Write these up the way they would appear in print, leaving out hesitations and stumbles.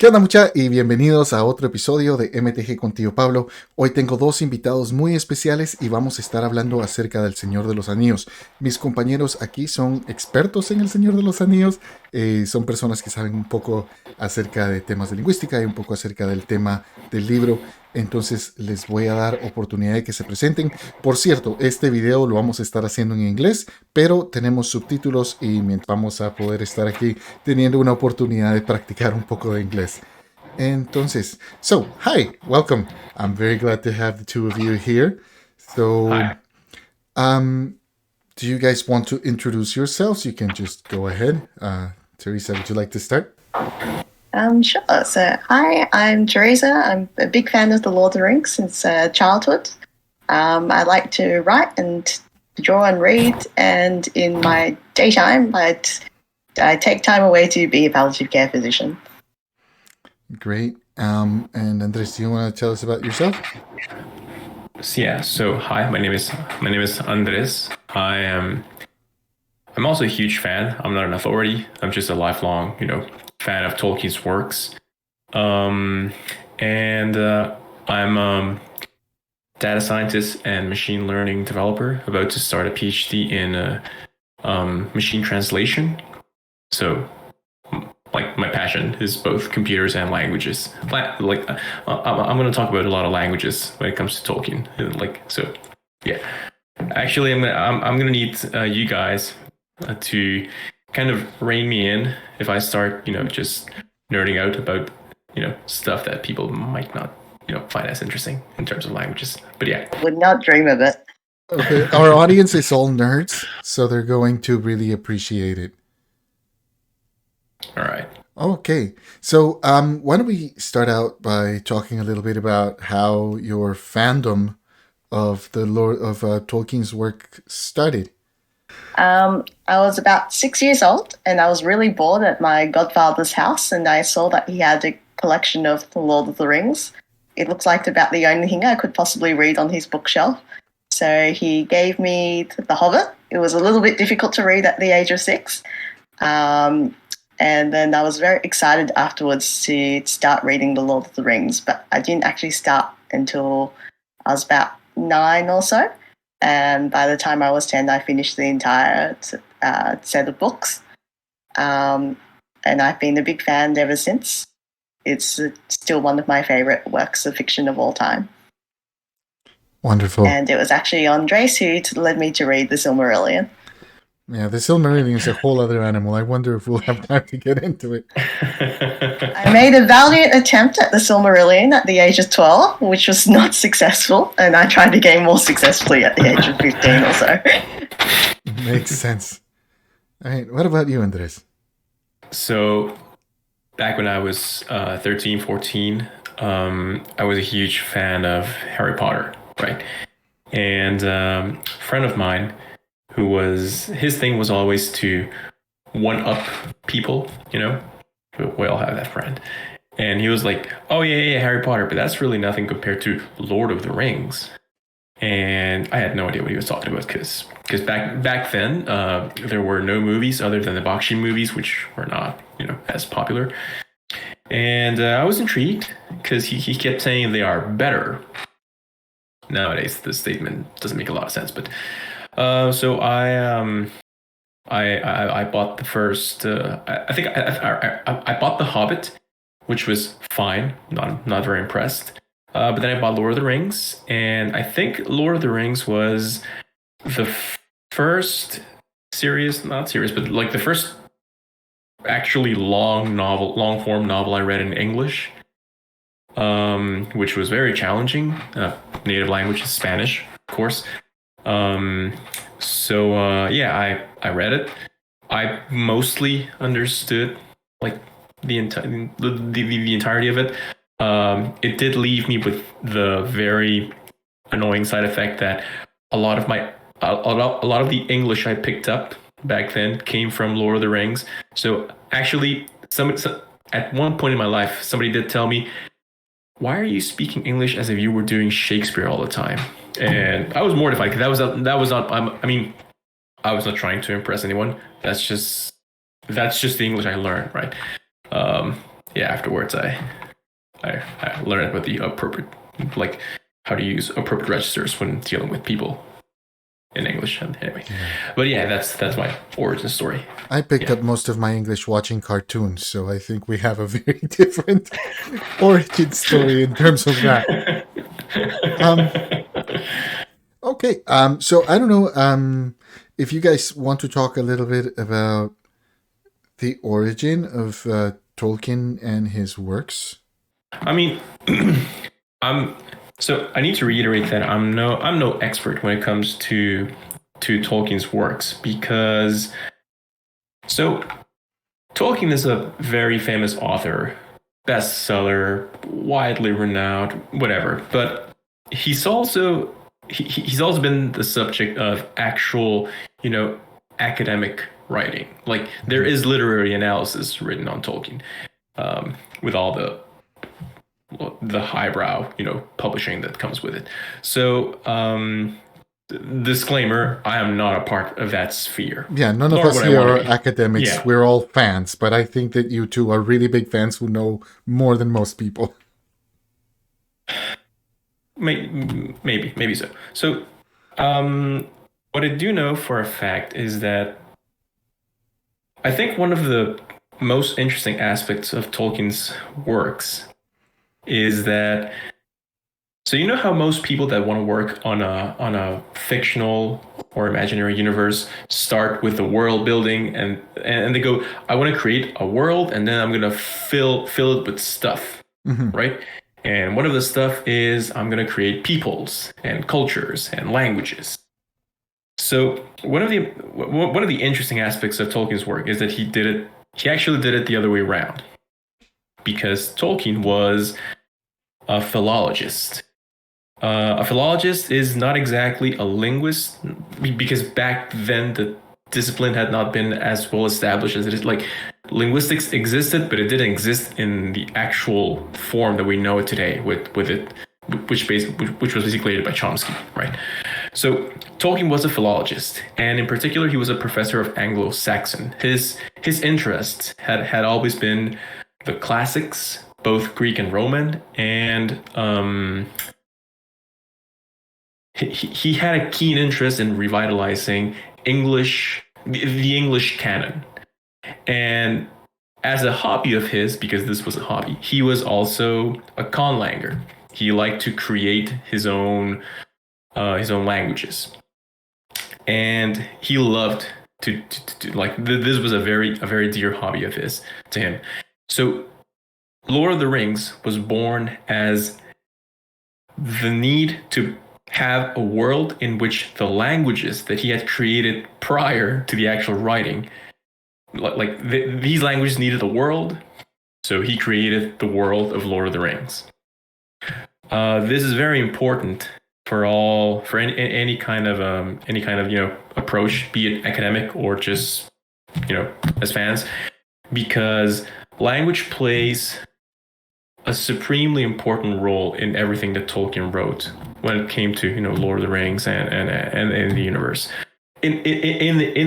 ¿Qué onda, mucha? Y bienvenidos a otro episodio de MTG contigo, Pablo. Hoy tengo dos invitados muy especiales y vamos a estar hablando acerca del Señor de los Anillos. Mis compañeros aquí son expertos en el Señor de los Anillos, son personas que saben un poco acerca de temas de lingüística y un poco acerca del tema del libro. Entonces les voy a dar oportunidad de que se presenten. Por cierto, este video lo vamos a estar haciendo en inglés, pero tenemos subtítulos y vamos a poder estar aquí teniendo una oportunidad de practicar un poco de inglés. Entonces, hi, welcome. I'm very glad to have the two of you here. So, Hi. Do you guys want to introduce yourselves? You can just go ahead. Theresa, would you like to start? Sure. So, hi, I'm Theresa. I'm a big fan of The Lord of the Rings since childhood. I like to write and draw and read, and in my daytime, I take time away to be a palliative care physician. Great. And Andrés, do you want to tell us about yourself? Yeah. So hi, my name is Andrés. I'm also a huge fan. I'm not an authority. I'm just a lifelong, fan of Tolkien's works. I'm data scientist and machine learning developer, about to start a PhD in machine translation. So, like, my passion is both computers and languages. I'm going to talk about a lot of languages when it comes to Tolkien. Yeah. Actually, I'm going to need you guys to kind of rein me in if I start, just nerding out about, stuff that people might not, find as interesting in terms of languages. But yeah. Would not dream of it. Okay, our audience is all nerds, so they're going to really appreciate it. All right. Okay, so why don't we start out by talking a little bit about how your fandom of the Lord of Tolkien's work started? I was about 6 years old, and I was really bored at my godfather's house, and I saw that he had a collection of The Lord of the Rings. It looks like about the only thing I could possibly read on his bookshelf. So he gave me The Hobbit. It was a little bit difficult to read at the age of 6. And then I was very excited afterwards to start reading The Lord of the Rings, but I didn't actually start until I was about 9 or so. And by the time I was 10, I finished the entire set of books. And I've been a big fan ever since. It's still one of my favorite works of fiction of all time. Wonderful. And it was actually Andrés who led me to read The Silmarillion. Yeah, the Silmarillion is a whole other animal. I wonder if we'll have time to get into it. I made a valiant attempt at The Silmarillion at the age of 12, which was not successful, and I tried again more successfully at the age of 15 or so. Makes sense. All right, what about you, Andrés? So, back when I was 13, 14, I was a huge fan of Harry Potter, right? And a friend of mine his thing was always to one-up people, we all have that friend. And he was like, oh, yeah, Harry Potter, but that's really nothing compared to Lord of the Rings. And I had no idea what he was talking about because back then, there were no movies other than the Bakshi movies, which were not, as popular. And I was intrigued because he kept saying they are better. Nowadays, this statement doesn't make a lot of sense, but so I bought the first. I think I bought The Hobbit, which was fine. Not very impressed. But then I bought Lord of the Rings, and I think Lord of the Rings was the first not series, but like the first actually long form novel I read in English, which was very challenging. Native language is Spanish, of course. I read it. I mostly understood like the entirety of it. It did leave me with the very annoying side effect that a lot of the English I picked up back then came from Lord of the Rings. So actually, at one point in my life, somebody did tell me, "Why are you speaking English as if you were doing Shakespeare all the time?" And I was mortified because that was not. I was not trying to impress anyone. That's just the English I learned, right? afterwards I learned about the appropriate, like how to use appropriate registers when dealing with people in English. Anyway, but yeah, that's my origin story. I picked up most of my English watching cartoons, so I think we have a very different origin story in terms of that. Okay, so I don't know if you guys want to talk a little bit about the origin of Tolkien and his works. I mean, so I need to reiterate that I'm no expert when it comes to Tolkien's works, because Tolkien is a very famous author, bestseller, widely renowned, whatever. But he's also been the subject of actual, academic writing. Like, there is literary analysis written on Tolkien, with all the highbrow, publishing that comes with it. So, disclaimer, I am not a part of that sphere. Yeah, none of us here are academics. Yeah. We're all fans, but I think that you two are really big fans who know more than most people. Maybe so. So, what I do know for a fact is that I think one of the most interesting aspects of Tolkien's works is that, so you know how most people that want to work on a fictional or imaginary universe start with the world building and they go, I want to create a world and then I'm going to fill it with stuff, right? And one of the stuff is I'm going to create peoples and cultures and languages. So one of the interesting aspects of Tolkien's work is that he actually did it the other way around, because Tolkien was a philologist. A philologist is not exactly a linguist, because back then the discipline had not been as well established as it is. Like, linguistics existed, but it didn't exist in the actual form that we know it today, with it, which was basically created by Chomsky, right? So Tolkien was a philologist, and in particular, he was a professor of Anglo-Saxon. His interests had always been the classics, both Greek and Roman, and he had a keen interest in revitalizing the English canon. And as a hobby of his, because this was a hobby, he was also a conlanger. He liked to create his own languages, and he loved to like, this was a very dear hobby of his to him. So Lord of the Rings was born as the need to have a world in which the languages that he had created prior to the actual writing, these languages needed a world, so he created the world of Lord of the Rings. This is very important for any kind of approach, be it academic or just as fans, because language plays a supremely important role in everything that Tolkien wrote when it came to Lord of the Rings and the universe. In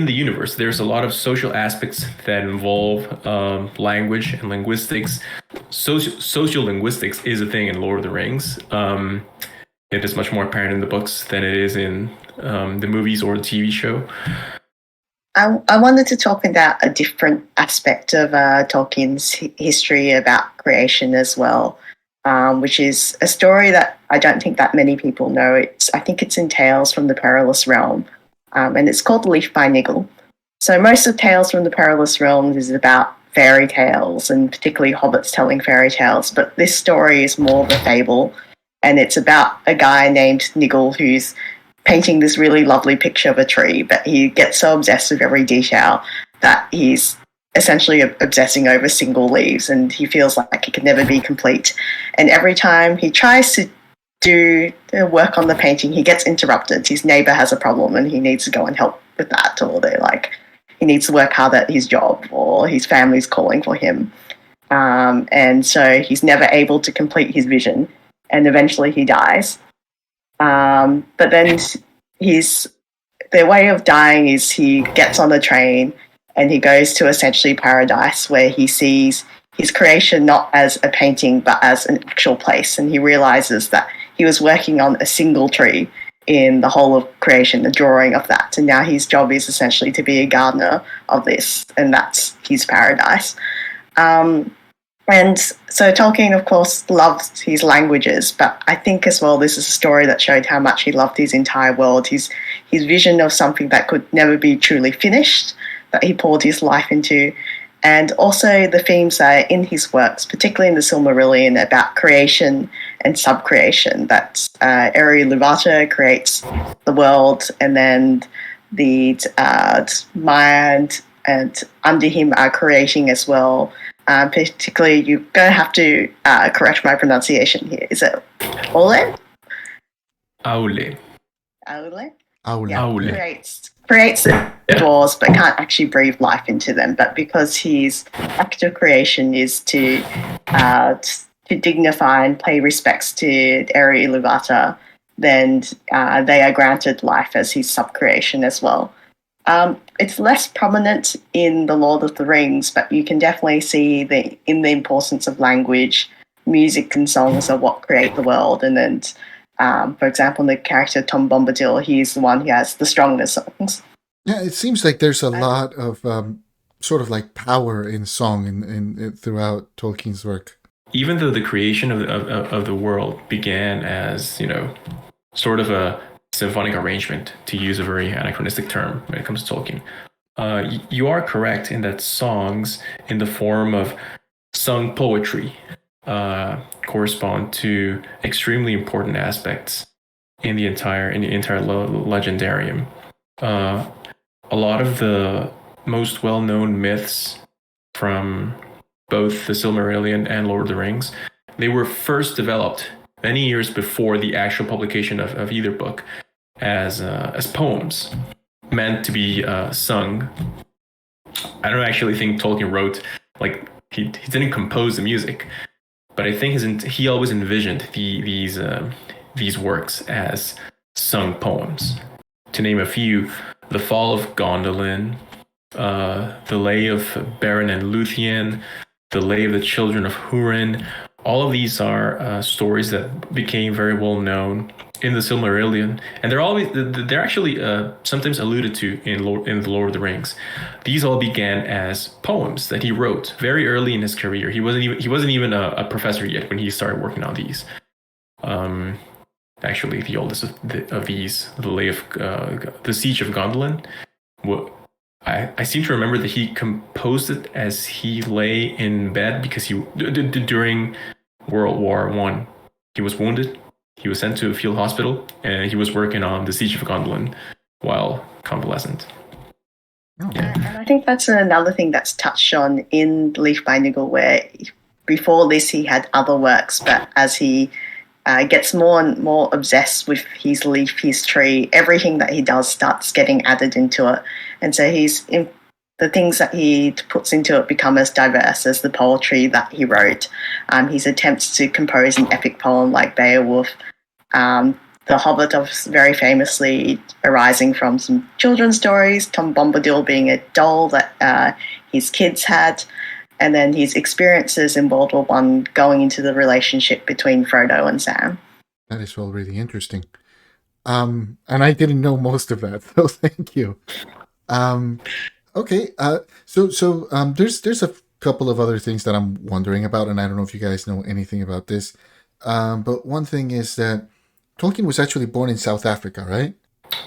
the universe, there's a lot of social aspects that involve language and linguistics. Sociolinguistics is a thing in Lord of the Rings. It is much more apparent in the books than it is in the movies or the TV show. I wanted to talk about a different aspect of Tolkien's history about creation as well, which is a story that I don't think that many people know. I think it's in Tales from the Perilous Realm. And it's called Leaf by Niggle. So most of Tales from the Perilous Realms is about fairy tales, and particularly hobbits telling fairy tales. But this story is more of a fable, and it's about a guy named Niggle who's painting this really lovely picture of a tree, but he gets so obsessed with every detail that he's essentially obsessing over single leaves, and he feels like it can never be complete. And every time he tries to do work on the painting, he gets interrupted. His neighbor has a problem and he needs to go and help with that, or he needs to work hard at his job, or his family's calling for him. And so he's never able to complete his vision, and eventually he dies. But then their way of dying is he gets on the train and he goes to essentially paradise, where he sees his creation not as a painting but as an actual place, and he realizes that he was working on a single tree in the whole of creation, the drawing of that, and now his job is essentially to be a gardener of this, and that's his paradise. And so Tolkien, of course, loved his languages, but I think as well this is a story that showed how much he loved his entire world, his vision of something that could never be truly finished, that he poured his life into. And also the themes are in his works, particularly in the Silmarillion, about creation and subcreation, that Eri Luvata creates the world, and then the Maiad and under him are creating as well. Particularly, you're going to have to correct my pronunciation here. Is it Ole? Aule. Aule? Aule. Yeah, Aule. creates the doors but can't actually breathe life into them. But because his act of creation is to dignify and pay respects to Eri Luvata, then they are granted life as his subcreation as well. It's less prominent in The Lord of the Rings, but you can definitely see the importance of language. Music and songs are what create the world. And then, for example, the character Tom Bombadil, he's the one who has the strongest songs. Yeah, it seems like there's a lot of sort of like power in song in throughout Tolkien's work. Even though the creation of the world began as, sort of a symphonic arrangement, to use a very anachronistic term when it comes to Tolkien, you are correct in that songs in the form of sung poetry correspond to extremely important aspects in the entire legendarium. A lot of the most well-known myths from both the Silmarillion and Lord of the Rings, they were first developed many years before the actual publication of either book as poems meant to be sung. I don't actually think Tolkien wrote, like, he didn't compose the music, but I think he always envisioned these works as sung poems. To name a few, The Fall of Gondolin, The Lay of Beren and Luthien, The Lay of the Children of Húrin. All of these are stories that became very well known in the Silmarillion, and they're actually sometimes alluded to in the Lord of the Rings. These all began as poems that he wrote very early in his career. He wasn't even a professor yet when he started working on these. Actually, the oldest of these, the Lay of the Siege of Gondolin. I seem to remember that he composed it as he lay in bed because during World War I, he was wounded. He was sent to a field hospital, and he was working on the Siege of Gondolin while convalescent. Oh. Yeah. And I think that's another thing that's touched on in Leaf by Niggle, where before this he had other works, but as he gets more and more obsessed with his leaf, his tree, everything that he does starts getting added into it. And so the things that he puts into it become as diverse as the poetry that he wrote. His attempts to compose an epic poem like Beowulf, The Hobbit, very famously arising from some children's stories, Tom Bombadil being a doll that his kids had, and then his experiences in World War I going into the relationship between Frodo and Sam. That is all really interesting. And I didn't know most of that, so thank you. Okay, so there's a couple of other things that I'm wondering about, and I don't know if you guys know anything about this. But one thing is that Tolkien was actually born in South Africa, right?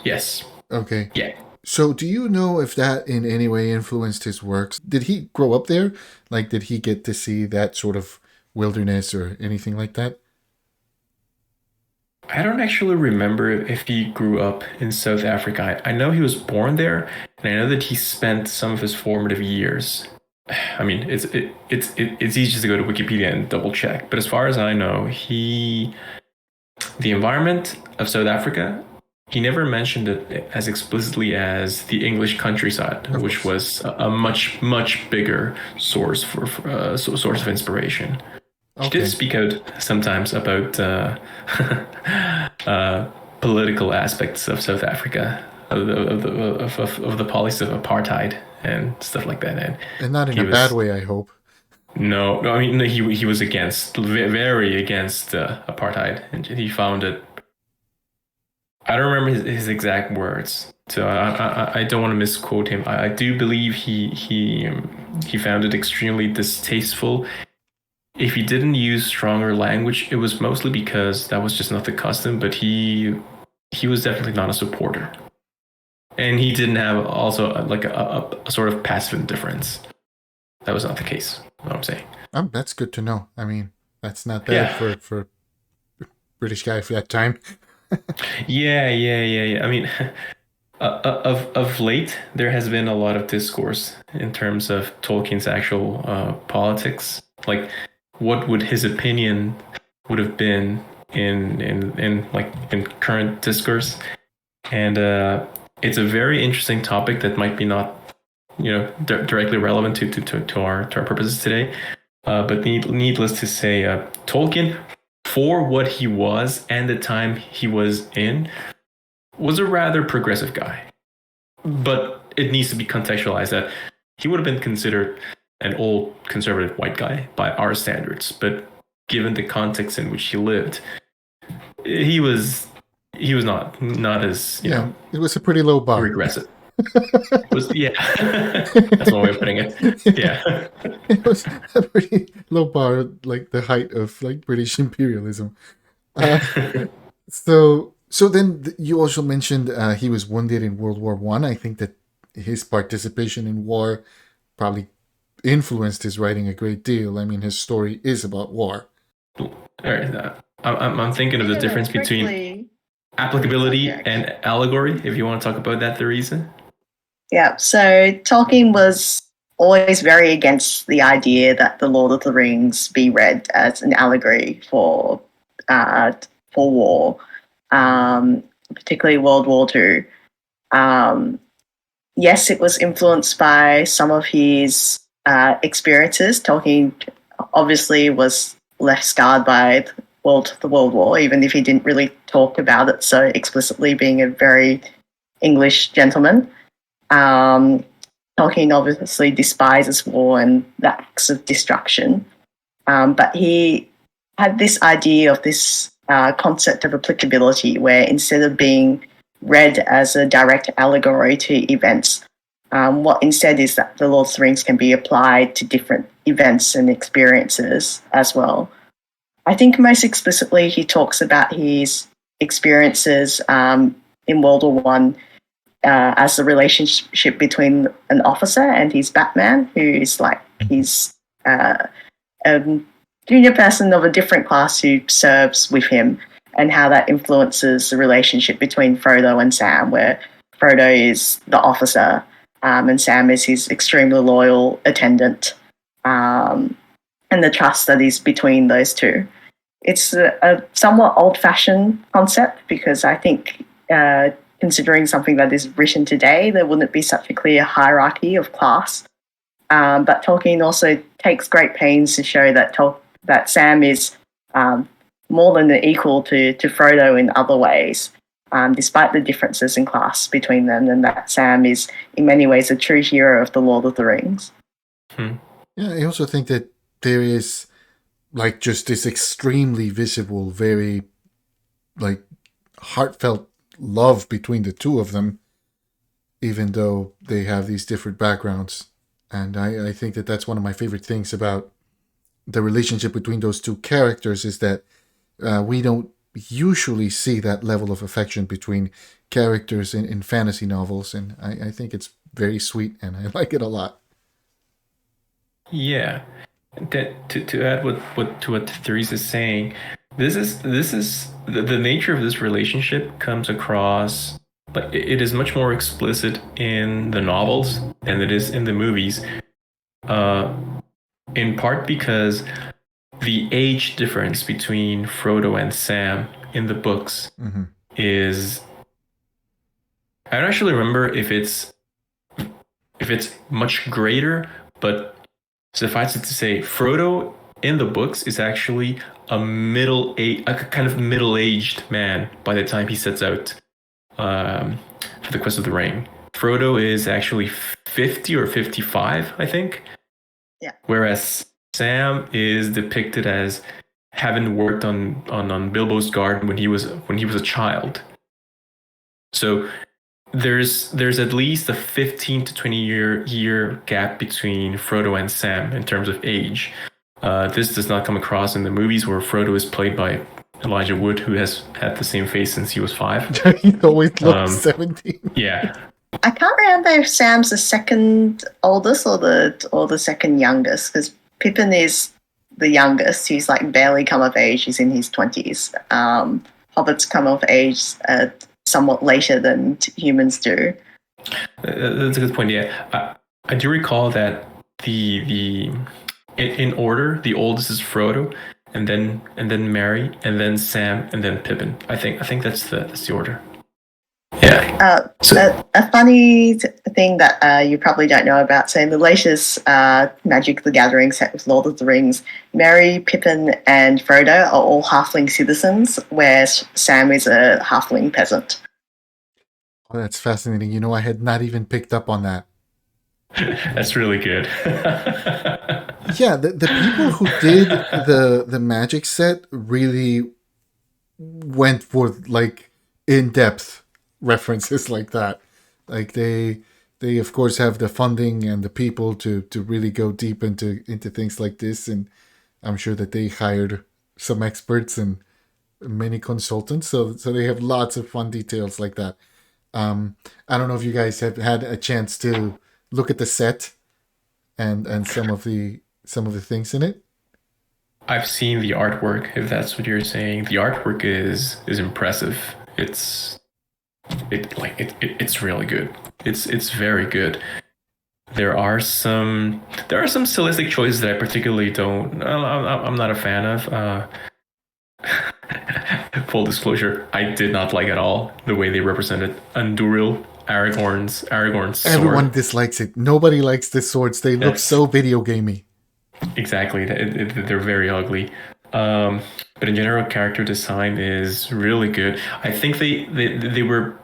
Yes. Okay. Yeah. So do you know if that in any way influenced his works? Did he grow up there? Like, did he get to see that sort of wilderness or anything like that? I don't actually remember if he grew up in South Africa. I know he was born there, and I know that he spent some of his formative years. I mean, it's easy to go to Wikipedia and double check, but as far as I know, the environment of South Africa, he never mentioned it as explicitly as the English countryside, which was a much bigger source source of inspiration. Okay. He did speak out sometimes about political aspects of South Africa, of the policies of apartheid and stuff like that. And not in a bad way, I hope. No, no, I mean he was against, very against apartheid, and he found it. I don't remember his exact words, so I don't want to misquote him. I do believe he found it extremely distasteful. If he didn't use stronger language, it was mostly because that was just not the custom. But he was definitely not a supporter, and he didn't have also like a sort of passive indifference. That was not the case. What I'm saying. That's good to know. I mean, that's not bad Yeah. for British guy for that time. Yeah. I mean, of late, there has been a lot of discourse in terms of Tolkien's actual politics. Like, what would his opinion would have been in current discourse, and it's a very interesting topic that might be not directly relevant to our purposes today. But needless to say, Tolkien, for what he was and the time he was in, was a rather progressive guy. But it needs to be contextualized that he would have been considered an old conservative white guy by our standards. But given the context in which he lived, he was not as it was a pretty low bar. regressive. That's one way of putting it. Yeah. It was a pretty low bar, like the height of like British imperialism. So then you also mentioned he was wounded in World War One. I think that his participation in war probably influenced his writing a great deal. I mean, his story is about war. All right, I'm thinking of the difference between applicability and allegory. If you want to talk about that, Theresa. Yeah, so Tolkien was always very against the idea that the Lord of the Rings be read as an allegory for war, particularly World War II. Yes, it was influenced by some of his experiences. Tolkien obviously was less scarred by the World War, even if he didn't really talk about it so explicitly, being a very English gentleman. Tolkien obviously despises war and the acts of destruction, but he had this idea of this concept of applicability, where instead of being read as a direct allegory to events, what instead is that the Lord of the Rings can be applied to different events and experiences as well. I think most explicitly he talks about his experiences in World War One as the relationship between an officer and his Batman, who is like his junior person of a different class who serves with him, and how that influences the relationship between Frodo and Sam, where Frodo is the officer and Sam is his extremely loyal attendant, and the trust that is between those two. It's a somewhat old-fashioned concept, because I think considering something that is written today, there wouldn't be such a clear hierarchy of class. But Tolkien also takes great pains to show that Sam is more than equal to Frodo in other ways, despite the differences in class between them, and that Sam is in many ways a true hero of the Lord of the Rings. Yeah, I also think that there is like just this extremely visible, very like heartfelt love between the two of them, even though they have these different backgrounds. And I think that that's one of my favorite things about the relationship between those two characters, is that we don't usually see that level of affection between characters in fantasy novels, and I think it's very sweet, and I like it a lot. Yeah, to add what Therese is saying, this is the nature of this relationship comes across, but it is much more explicit in the novels than it is in the movies. In part because the age difference between Frodo and Sam in the books is, I don't actually remember if it's much greater, but suffice it to say, Frodo in the books is actually a kind of middle-aged man by the time he sets out for the Quest of the Ring. Frodo is actually 50 or 55, I think. Yeah. Whereas Sam is depicted as having worked on Bilbo's garden when he was a child. So there's at least a 15 to 20 year gap between Frodo and Sam in terms of age. This does not come across in the movies, where Frodo is played by Elijah Wood, who has had the same face since he was 5. He always looks 17. Yeah. I can't remember if Sam's the second oldest or the second youngest, because Pippin is the youngest. He's like barely come of age. He's in his 20s. Hobbits come of age somewhat later than humans do. That's a good point. Yeah, I do recall that in order, the oldest is Frodo, and then Merry, and then Sam, and then Pippin. I think that's the order. Yeah. A funny thing that you probably don't know about, so in the latest Magic the Gathering set with Lord of the Rings, Merry, Pippin, and Frodo are all halfling citizens, where Sam is a halfling peasant. Oh, that's fascinating. You know, I had not even picked up on that. That's really good. Yeah, the people who did the Magic set really went for like in-depth references like that. Like they of course have the funding and the people to really go deep into things like this, and I'm sure that they hired some experts and many consultants, so they have lots of fun details like that. I don't know if you guys have had a chance to look at the set and some of the things in it. I've seen the artwork, if that's what you're saying. The artwork is impressive. It's really good. It's very good. There are some stylistic choices that I particularly I'm not a fan of. Full disclosure, I did not like at all the way they represented Andúril, Aragorn's sword. Everyone dislikes it. Nobody likes the swords. They look so video gamey. Exactly. They're very ugly. But in general, character design is really good. I think they were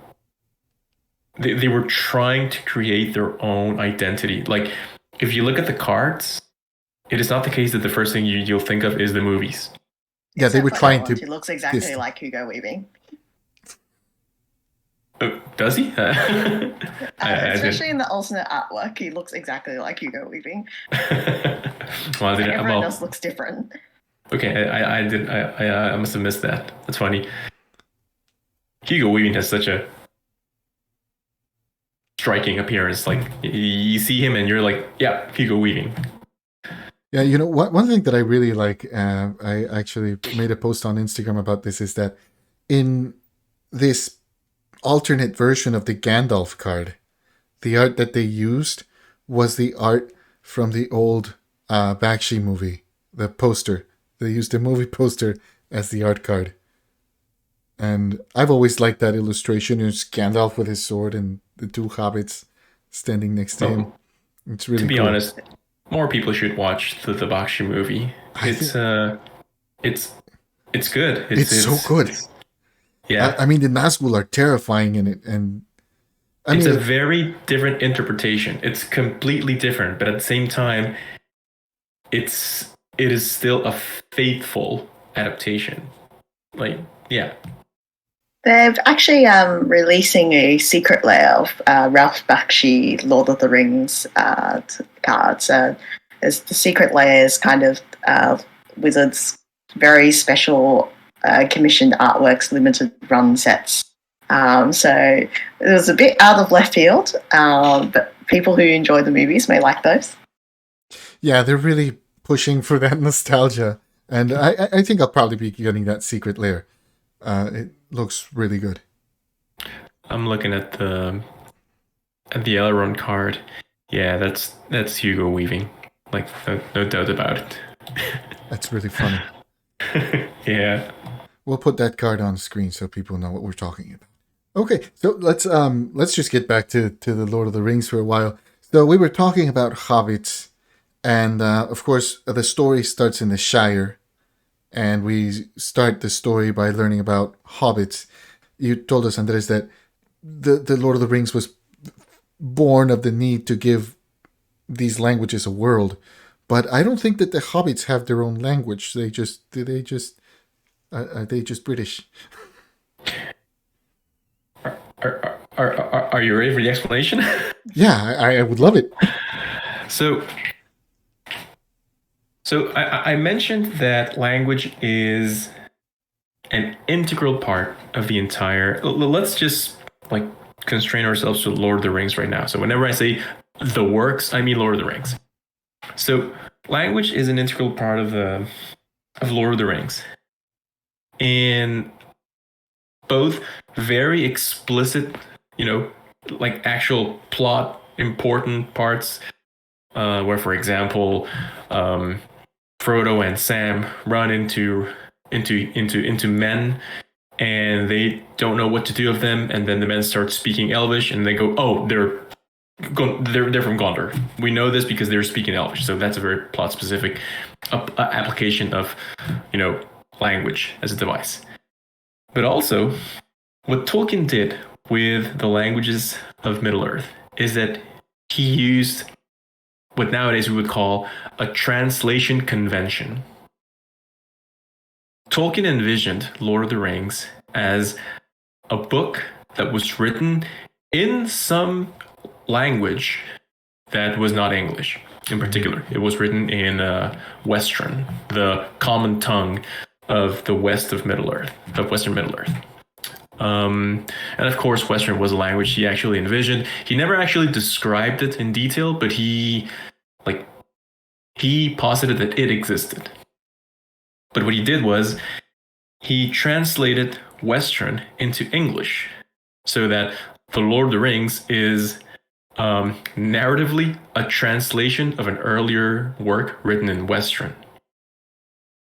trying to create their own identity. Like, if you look at the cards, it is not the case that the first thing you'll think of is the movies. Yeah, they were trying to. He looks exactly like Hugo Weaving. Does he? Especially in the alternate artwork, he looks exactly like Hugo Weaving. Well, everyone else looks different. Okay, I must have missed that. That's funny. Hugo Weaving has such a striking appearance. Like, you see him and you're like, yeah, Hugo Weaving. Yeah, you know, one thing that I really like, I actually made a post on Instagram about this, is that in this alternate version of the Gandalf card, the art that they used was the art from the old Bakshi movie, the poster. They used the movie poster as the art card. And I've always liked that illustration. It's Gandalf with his sword and the two hobbits standing next to him. It's really cool. To be honest, more people should watch the Bakshi movie. It's good. It's so good. Yeah. I mean, the Nazgul are terrifying in it, and it's a very different interpretation. It's completely different, but at the same time, it is still a faithful adaptation. Like, yeah. They're actually releasing a secret layer of Ralph Bakshi Lord of the Rings cards. As the secret layer is kind of Wizards' very special commissioned artworks, limited run sets. So it was a bit out of left field, but people who enjoy the movies may like those. Yeah, they're really pushing for that nostalgia, and I think I'll probably be getting that secret layer. It looks really good. I'm looking at the Elrond card. Yeah, that's Hugo Weaving. Like, no doubt about it. That's really funny. Yeah. We'll put that card on screen so people know what we're talking about. Okay, so let's just get back to the Lord of the Rings for a while. So we were talking about hobbits, and of course the story starts in the Shire, and we start the story by learning about hobbits. You told us, Andrés, that the Lord of the Rings was born of the need to give these languages a world, But I don't think that the hobbits have their own language. They just are they just British? Are you ready for the explanation? Yeah, I would love it. So I mentioned that language is an integral part of the entire. Let's just like constrain ourselves to Lord of the Rings right now. So whenever I say the works, I mean Lord of the Rings. So language is an integral part of Lord of the Rings, in both very explicit, like actual plot important parts, where, for example, Frodo and Sam run into men, and they don't know what to do with them, and then the men start speaking Elvish, and they go, "Oh, they're from Gondor. We know this because they're speaking Elvish." So that's a very plot specific application of, language as a device. But also, what Tolkien did with the languages of Middle-earth is that he used what nowadays we would call a translation convention. Tolkien envisioned Lord of the Rings as a book that was written in some language that was not English. In particular, it was written in Western, the common tongue of the west of Middle-earth, of Western Middle-earth. And of course, Western was a language he actually envisioned. He never actually described it in detail, but he posited that it existed. But what he did was he translated Western into English, so that the Lord of the Rings is narratively a translation of an earlier work written in Western.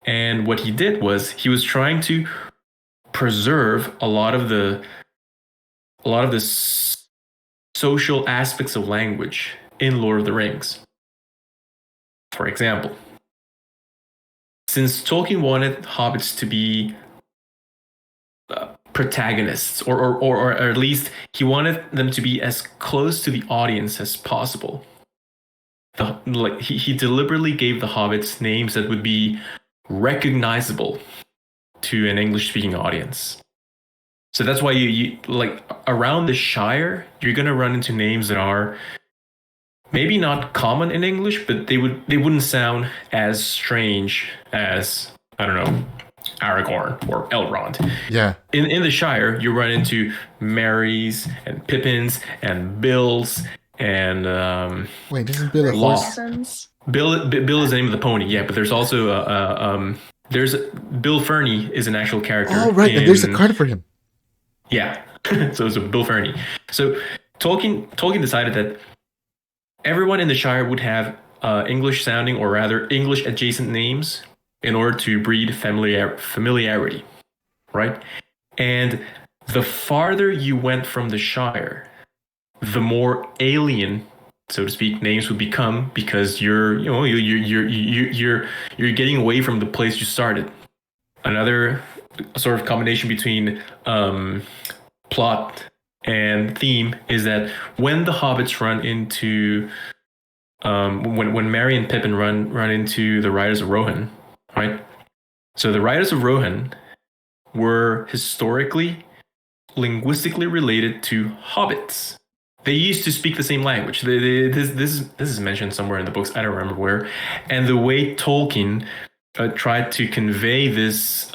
And what he did was he was trying to preserve a lot of the social aspects of language in Lord of the Rings. For example, since Tolkien wanted hobbits to be protagonists, or at least he wanted them to be as close to the audience as possible, he deliberately gave the hobbits names that would be recognizable to an English-speaking audience. So that's why you like around the Shire, you're gonna run into names that are maybe not common in English, but they wouldn't sound as strange as, I don't know, Aragorn or Elrond. Yeah. In the Shire, you run into Marys and Pippins and Bills and wait, isn't Bill a horse? Bill is the name of the pony, yeah, but there's also there's Bill Ferny is an actual character. Oh, right, and there's a card for him. Yeah, so it's a Bill Ferny. So Tolkien decided that everyone in the Shire would have English sounding, or rather English adjacent names, in order to breed familiarity, right? And the farther you went from the Shire, the more alien, so to speak, names would become, because you're getting away from the place you started. Another sort of combination between plot and theme is that when the hobbits run into when Merry and Pippin run into the Riders of Rohan, right? So the Riders of Rohan were historically, linguistically related to hobbits. They used to speak the same language. This is mentioned somewhere in the books. I don't remember where. And the way Tolkien tried to convey this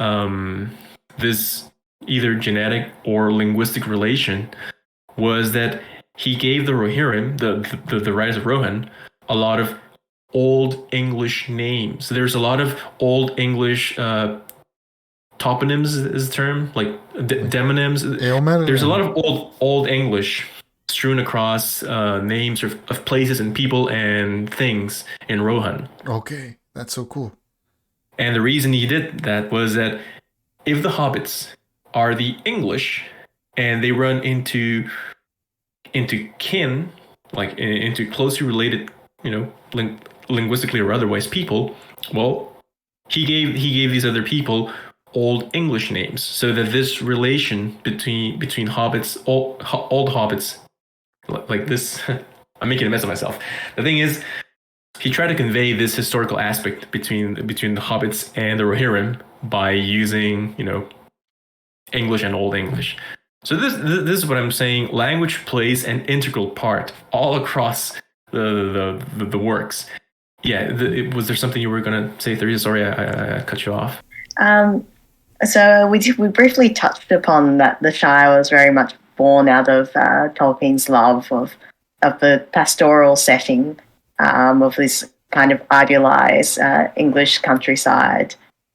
this either genetic or linguistic relation was that he gave the Rohirrim, the Riders of Rohan, a lot of Old English names. So there's a lot of Old English toponyms is the term, like demonyms. There's a lot of old English strewn across names of places and people and things in Rohan. Okay, that's so cool. And the reason he did that was that if the hobbits are the English and they run into kin, like into closely related, linguistically or otherwise people, well, he gave these other people Old English names, so that this relation between hobbits, old hobbits, like this, I'm making a mess of myself. The thing is, he tried to convey this historical aspect between the hobbits and the Rohirrim by using, English and Old English. So this is what I'm saying. Language plays an integral part all across the works. Yeah, was there something you were going to say, Theresa? Sorry, I cut you off. So we briefly touched upon that the Shire was very much born out of Tolkien's love of the pastoral setting, of this kind of idealized English countryside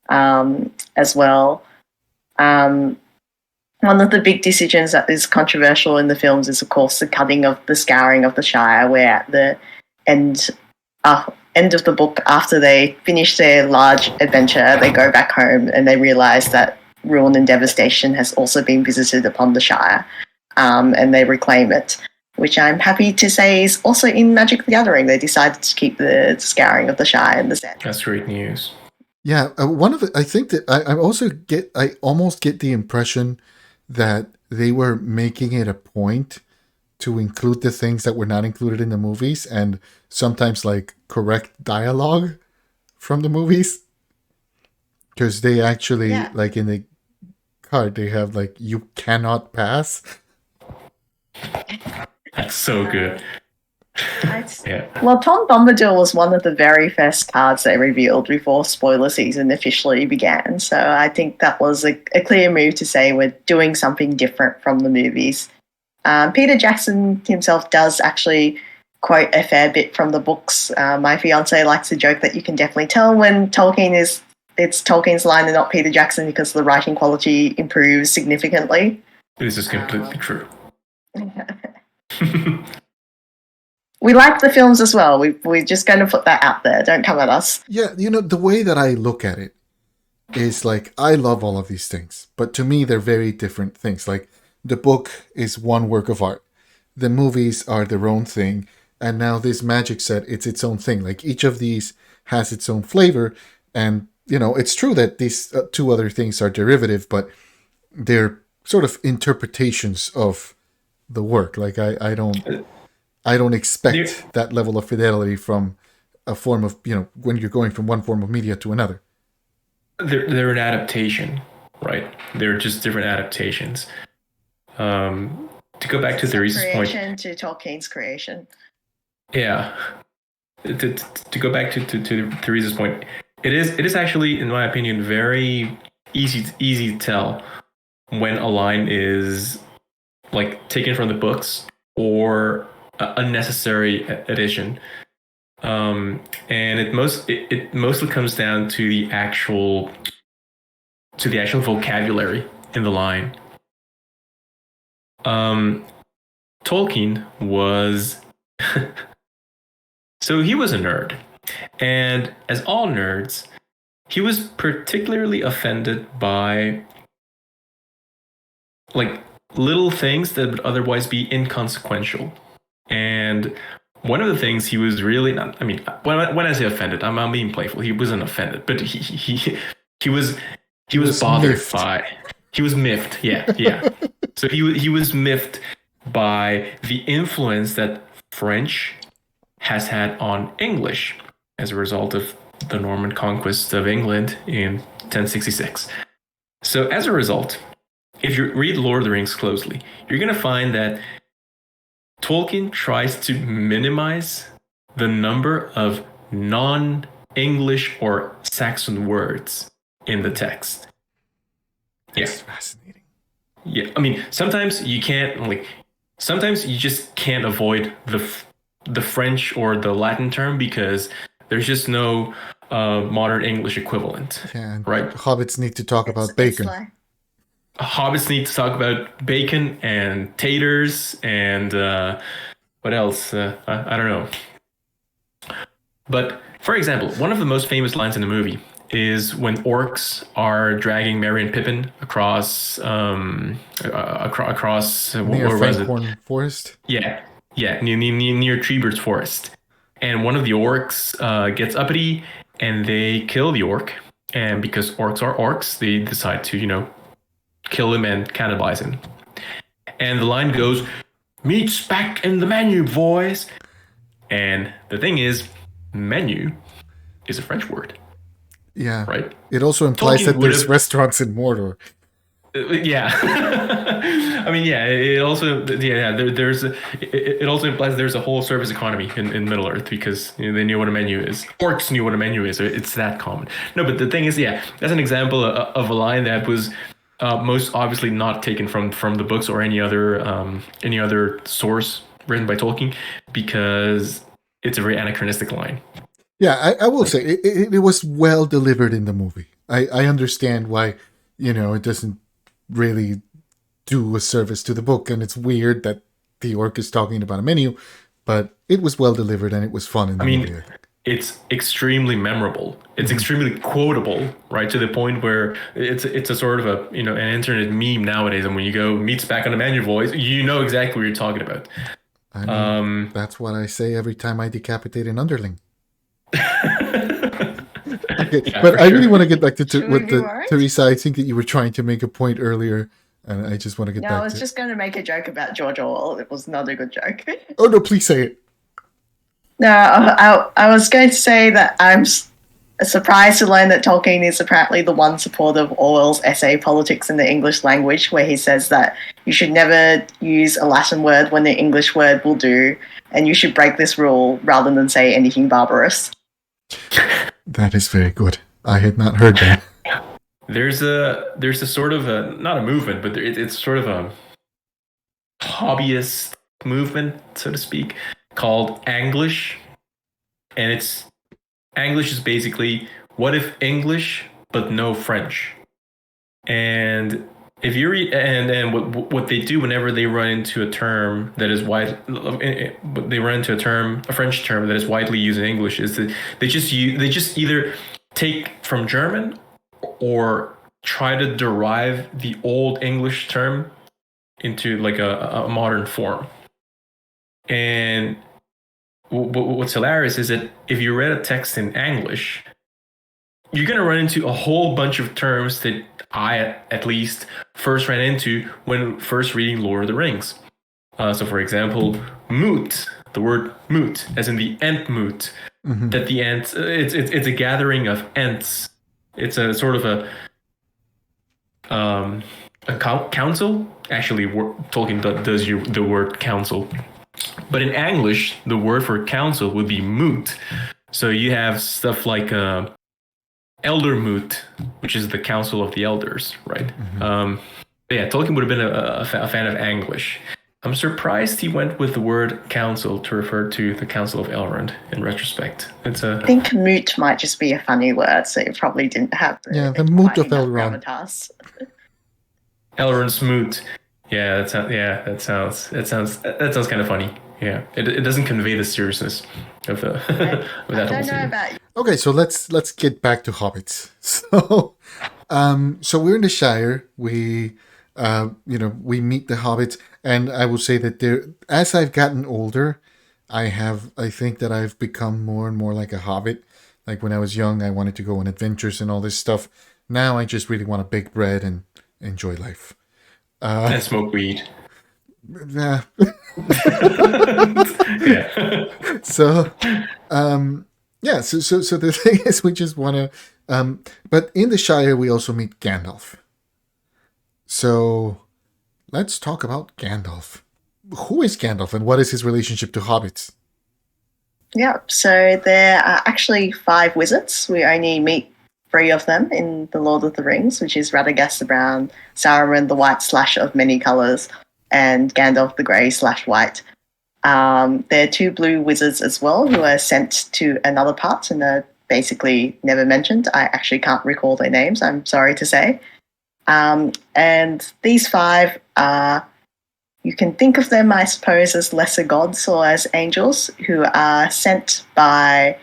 as well. One of the big decisions that is controversial in the films is, of course, the scouring of the Shire, where at the end of the book, after they finish their large adventure, they go back home and they realise that ruin and devastation has also been visited upon the Shire, and they reclaim it, which I'm happy to say is also in Magic the Gathering. They decided to keep the scouring of the Shire in the set. That's great news. Yeah, I think that I almost get the impression that they were making it a point to include the things that were not included in the movies, and sometimes like correct dialogue from the movies, because they actually like in the card they have like, you cannot pass. That's so good. Yeah. Well, Tom Bombadil was one of the very first cards they revealed before spoiler season officially began. So I think that was a clear move to say we're doing something different from the movies. Peter Jackson himself does actually quote a fair bit from the books. My fiance likes to joke that you can definitely tell when it's Tolkien's line and not Peter Jackson, because the writing quality improves significantly. This is completely true. We like the films as well. We're just going to put that out there. Don't come at us. Yeah, the way that I look at it is like, I love all of these things, but to me, they're very different things. Like, the book is one work of art. The movies are their own thing. And now this magic set, it's its own thing. Like, each of these has its own flavor. And, it's true that these two other things are derivative, but they're sort of interpretations of the work. Like, I don't expect that level of fidelity from a form of, when you're going from one form of media to another. They're an adaptation, right? They're just different adaptations. To go back to Theresa's point, to Tolkien's creation. Yeah. To go back to Theresa's point, it is actually, in my opinion, very easy to tell when a line is like taken from the books or unnecessary addition, and it mostly comes down to the actual vocabulary in the line. Tolkien was so he was a nerd, and as all nerds, he was particularly offended by like little things that would otherwise be inconsequential. And one of the things he was really not, I mean, when I say offended, I'm being playful. He wasn't offended, but he was bothered miffed. He was miffed. Yeah. So he was miffed by the influence that French has had on English as a result of the Norman conquest of England in 1066. So as a result, if you read Lord of the Rings closely, you're going to find that Tolkien tries to minimize the number of non-English or Saxon words in the text. That's fascinating. Yeah, I mean, sometimes you just can't avoid the French or the Latin term because there's just no modern English equivalent. Yeah, right? Hobbits need to talk about bacon. Hobbits need to talk about bacon and taters and what else? I don't know. But for example, one of the most famous lines in the movie is when orcs are dragging Merry and Pippin across Near where was it? Frankhorn Forest. Yeah, near Treebird's Forest. And one of the orcs gets uppity and they kill the orc. And because orcs are orcs, they decide to, kill him and cannibalize him. And the line goes, "Meat's back in the menu, boys." And the thing is, menu is a French word. Yeah. Right? It also implies Tolkien that would there's have- restaurants in Mordor. Yeah. I mean, yeah. It also, it also implies there's a whole service economy in Middle Earth because they knew what a menu is. Orcs knew what a menu is. It's that common. No, but the thing is, yeah, that's an example of a line that was most obviously not taken from the books or any other source written by Tolkien, because it's a very anachronistic line. Yeah, I will say it was well delivered in the movie. I understand why, it doesn't really do a service to the book, and it's weird that the orc is talking about a menu, but it was well delivered and it was fun in the movie. It's extremely memorable. It's extremely quotable, right? To the point where it's a sort of an internet meme nowadays. And when you go meets back on the menu voice, you know exactly what you're talking about. I mean, that's what I say every time I decapitate an underling. Okay, Yeah, but I really sure. want to get back to Should we be worried? Theresa. I think that you were trying to make a point earlier, and I just want to get No, back I was to just going to make a joke about George Orwell. It was not a good joke. Oh no, please say it. No, I was going to say that I'm surprised to learn that Tolkien is apparently the one supporter of Orwell's essay Politics in the English Language, where he says that you should never use a Latin word when the English word will do, and you should break this rule rather than say anything barbarous. That is very good. I had not heard that. There's a sort of not a movement, but it's sort of a hobbyist movement, so to speak, called Anglish, and Anglish is basically what if English but no French. And if you read and what they do whenever they run into a term that is a French term that is widely used in English, is that they just either take from German or try to derive the old English term into like a modern form. And what's hilarious is that if you read a text in English, you're going to run into a whole bunch of terms that I, at least, first ran into when first reading Lord of the Rings. So, for example, moot, the word moot, as in the ent moot, that the ents, it's a gathering of ents. It's a sort of a council. Actually, Tolkien does use the word council. But in English, the word for council would be moot. So you have stuff like elder moot, which is the council of the elders, right? Yeah, Tolkien would have been a fan of English. I'm surprised he went with the word council to refer to the Council of Elrond in retrospect. I think moot might just be a funny word, so it probably didn't have the moot of Elrond. Gravitas. Elrond's moot. Yeah, that sounds kind of funny. Yeah, it doesn't convey the seriousness of the of that I whole don't know scene. about you. Okay, so let's get back to hobbits. So we're in the Shire. We meet the hobbits, and I will say that as I've gotten older, I think that I've become more and more like a hobbit. Like when I was young, I wanted to go on adventures and all this stuff. Now I just really want to bake bread and enjoy life. And smoke weed. Yeah. Yeah. So the thing is, we just want to, but in the Shire, we also meet Gandalf. So let's talk about Gandalf. Who is Gandalf and what is his relationship to hobbits? Yeah, so there are actually 5 wizards. We only meet 3 of them in The Lord of the Rings, which is Radagast the Brown, Saruman the White / of many colours, and Gandalf the Grey / White. There are 2 blue wizards as well who are sent to another part and are basically never mentioned. I actually can't recall their names, I'm sorry to say. And these 5 are, you can think of them, I suppose, as lesser gods or as angels who are sent by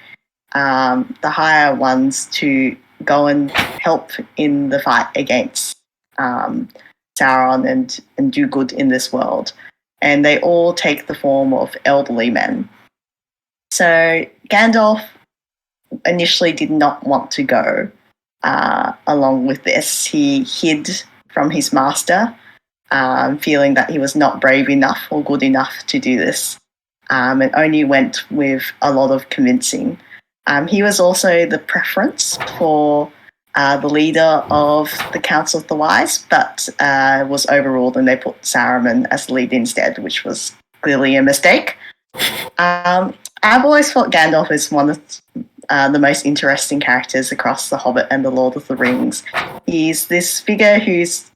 the higher ones to go and help in the fight against Sauron and do good in this world. And they all take the form of elderly men. So Gandalf initially did not want to go along with this. He hid from his master, feeling that he was not brave enough or good enough to do this, and only went with a lot of convincing. He was also the preference for the leader of the Council of the Wise, but was overruled and they put Saruman as the lead instead, which was clearly a mistake. I've always thought Gandalf is one of the most interesting characters across The Hobbit and The Lord of the Rings. He's this figure who's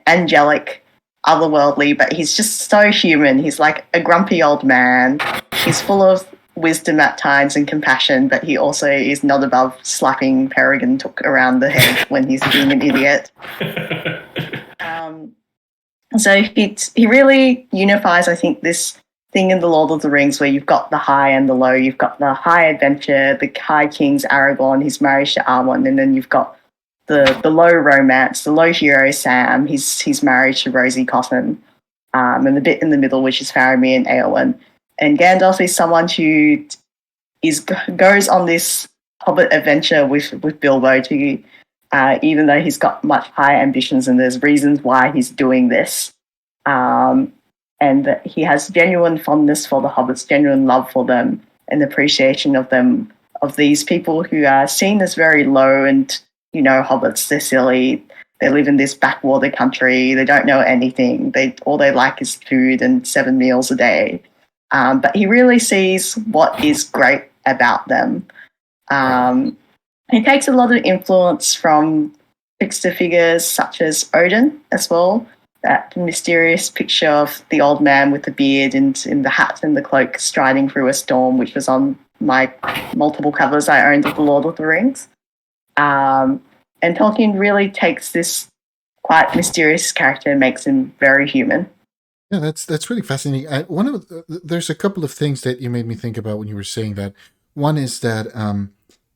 angelic, otherworldly, but he's just so human. He's like a grumpy old man. He's full of wisdom at times and compassion, but he also is not above slapping Peregrine Took around the head when he's being an idiot. So he really unifies, I think, this thing in The Lord of the Rings where you've got the high and the low. You've got the high adventure, the high king's Aragorn, his marriage to Arwen, and then you've got the low romance, the low hero Sam, his marriage to Rosie Cotton, and the bit in the middle, which is Faramir and Eowyn. And Gandalf is someone who goes on this Hobbit adventure with Bilbo to, even though he's got much higher ambitions and there's reasons why he's doing this. And that he has genuine fondness for the Hobbits, genuine love for them, and appreciation of them, of these people who are seen as very low and, Hobbits, they're silly. They live in this backwater country. They don't know anything. All they like is food and 7 meals a day. But he really sees what is great about them. He takes a lot of influence from trickster figures such as Odin as well. That mysterious picture of the old man with the beard and in the hat and the cloak striding through a storm, which was on my multiple covers I owned of The Lord of the Rings. And Tolkien really takes this quite mysterious character and makes him very human. Yeah, that's really fascinating. There's a couple of things that you made me think about when you were saying that. One is that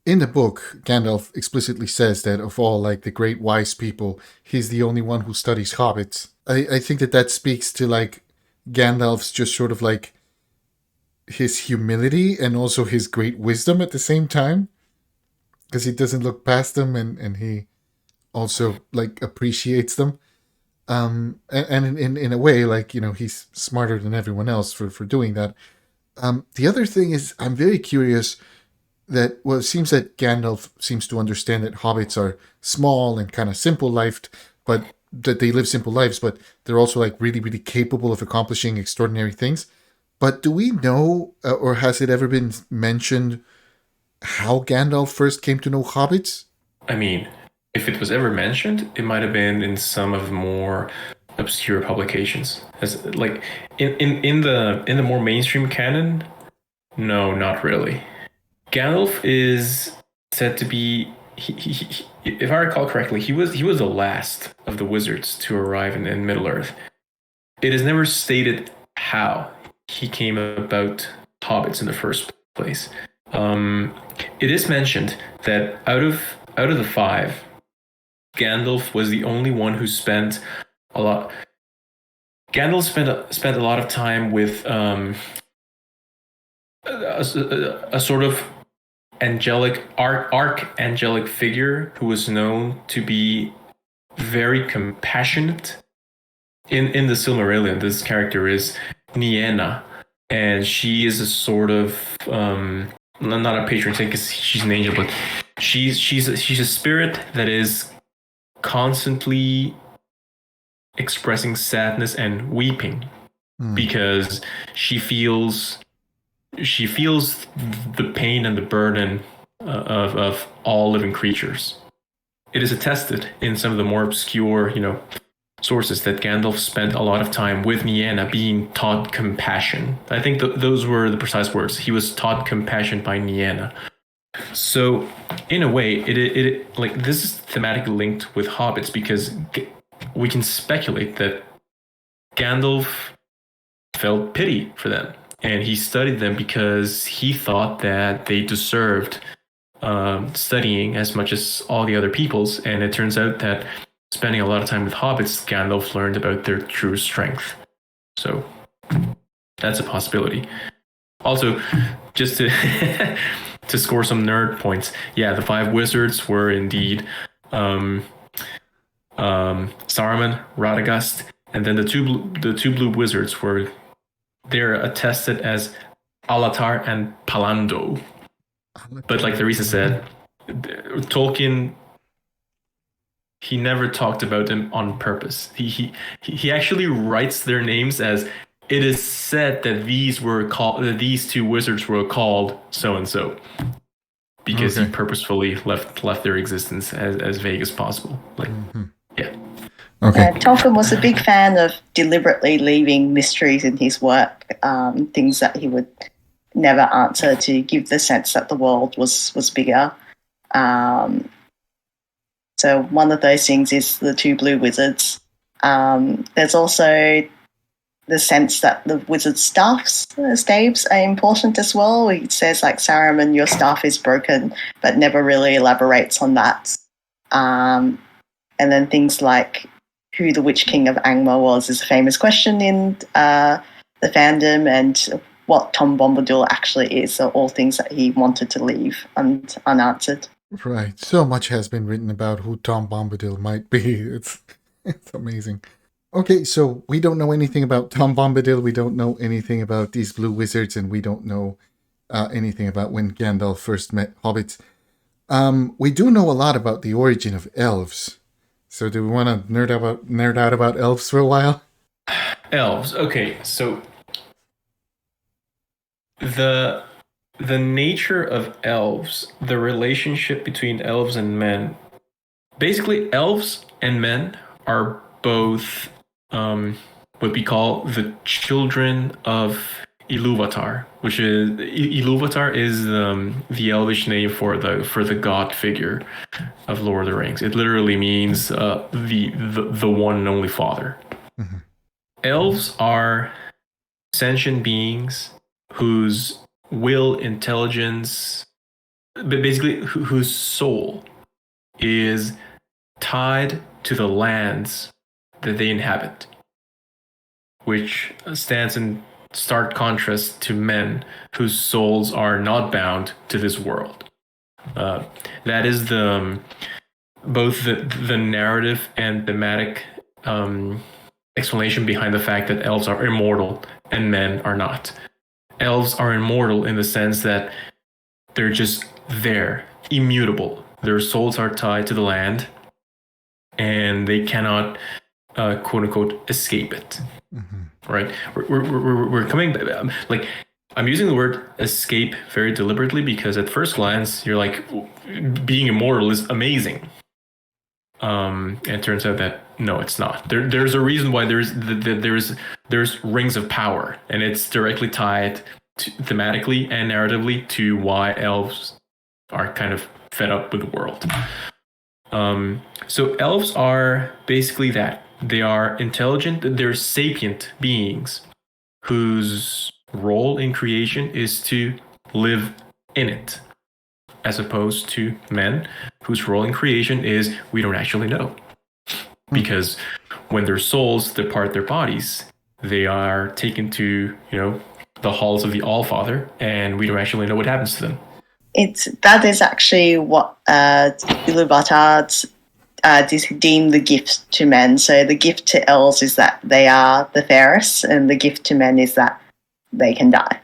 in the book, Gandalf explicitly says that of all the great wise people, he's the only one who studies hobbits. I think that speaks to Gandalf's just sort of his humility and also his great wisdom at the same time, because he doesn't look past them and he also appreciates them. And in a way, he's smarter than everyone else for doing that. The other thing is, I'm very curious that, it seems that Gandalf seems to understand that hobbits are small and kind of simple-lifed, but that they live simple lives, but they're also really, really capable of accomplishing extraordinary things. But do we know, or has it ever been mentioned, how Gandalf first came to know hobbits? I mean, if it was ever mentioned, it might have been in some of the more obscure publications. As in the more mainstream canon, no, not really. Gandalf is said to be, he, if I recall correctly, he was the last of the wizards to arrive in Middle-earth. It is never stated how he came about hobbits in the first place. It is mentioned that out of the 5, Gandalf was the only one who spent a lot. Gandalf spent a lot of time with a sort of archangelic figure who was known to be very compassionate. In the Silmarillion, this character is Nienna, and she is a sort of not a patron saint because she's an angel, but she's a spirit that is constantly expressing sadness and weeping because she feels the pain and the burden of all living creatures. It is attested in some of the more obscure, sources that Gandalf spent a lot of time with Nienna, being taught compassion. I think those were the precise words. He was taught compassion by Nienna. So, in a way, it this is thematically linked with hobbits because we can speculate that Gandalf felt pity for them, and he studied them because he thought that they deserved studying as much as all the other peoples. And it turns out that spending a lot of time with hobbits, Gandalf learned about their true strength. So that's a possibility. Also, just to to score some nerd points, yeah, the 5 wizards were indeed Saruman, Radagast, and then the two blue wizards they're attested as Alatar and Palando. But like Theresa said, Tolkien, he never talked about them on purpose. He actually writes their names as it is said that these two wizards were called so and so, because he purposefully left their existence as vague as possible. Like, yeah. Okay. Tolkien was a big fan of deliberately leaving mysteries in his work, things that he would never answer to give the sense that the world was bigger. So one of those things is the two blue wizards. There's also the sense that the wizard's staves are important as well. He says, like, Saruman, your staff is broken, but never really elaborates on that. And then things like who the Witch King of Angmar was is a famous question in the fandom, and what Tom Bombadil actually is are all things that he wanted to leave unanswered. Right. So much has been written about who Tom Bombadil might be. It's amazing. Okay, so we don't know anything about Tom Bombadil. We don't know anything about these blue wizards, and we don't know anything about when Gandalf first met hobbits. We do know a lot about the origin of elves. So do we want to nerd out about elves for a while? Elves. Okay, so the nature of elves, the relationship between elves and men. Basically, elves and men are both what we call the children of Ilúvatar, which is Ilúvatar is the Elvish name for the god figure of Lord of the Rings. It literally means the one and only father. Mm-hmm. Elves are sentient beings whose will, intelligence, but basically whose soul is tied to the lands that they inhabit, which stands in stark contrast to men whose souls are not bound to this world. That is both the narrative and thematic explanation behind the fact that elves are immortal and men are not. Elves are immortal in the sense that they're just there, immutable. Their souls are tied to the land, and they cannot, quote unquote, escape it. Mm-hmm. Right? We're coming, like, I'm using the word escape very deliberately because at first glance, you're like, being immortal is amazing. And it turns out that no, it's not. There's a reason why there's rings of power, and it's directly tied thematically and narratively to why elves are kind of fed up with the world. So elves are basically that. They are intelligent, they're sapient beings whose role in creation is to live in it, as opposed to men whose role in creation is we don't actually know. Because when their souls depart their bodies, they are taken to, the halls of the Allfather, and we don't actually know what happens to them. That is actually what Ilúvatar deem the gift to men. So the gift to elves is that they are the fairest, and the gift to men is that they can die.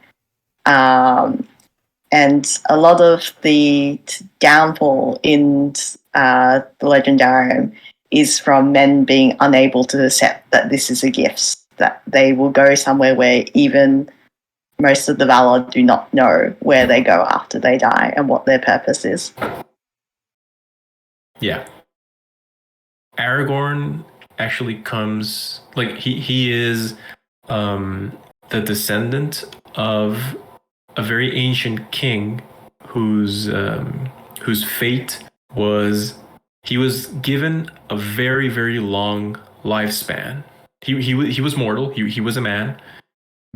And a lot of the downfall in the Legendarium is from men being unable to accept that this is a gift, that they will go somewhere where even most of the Valar do not know where they go after they die and what their purpose is. Yeah. Aragorn actually comes, like, he is the descendant of a very ancient king whose fate was, he was given a very, very long lifespan. He was mortal. He was a man,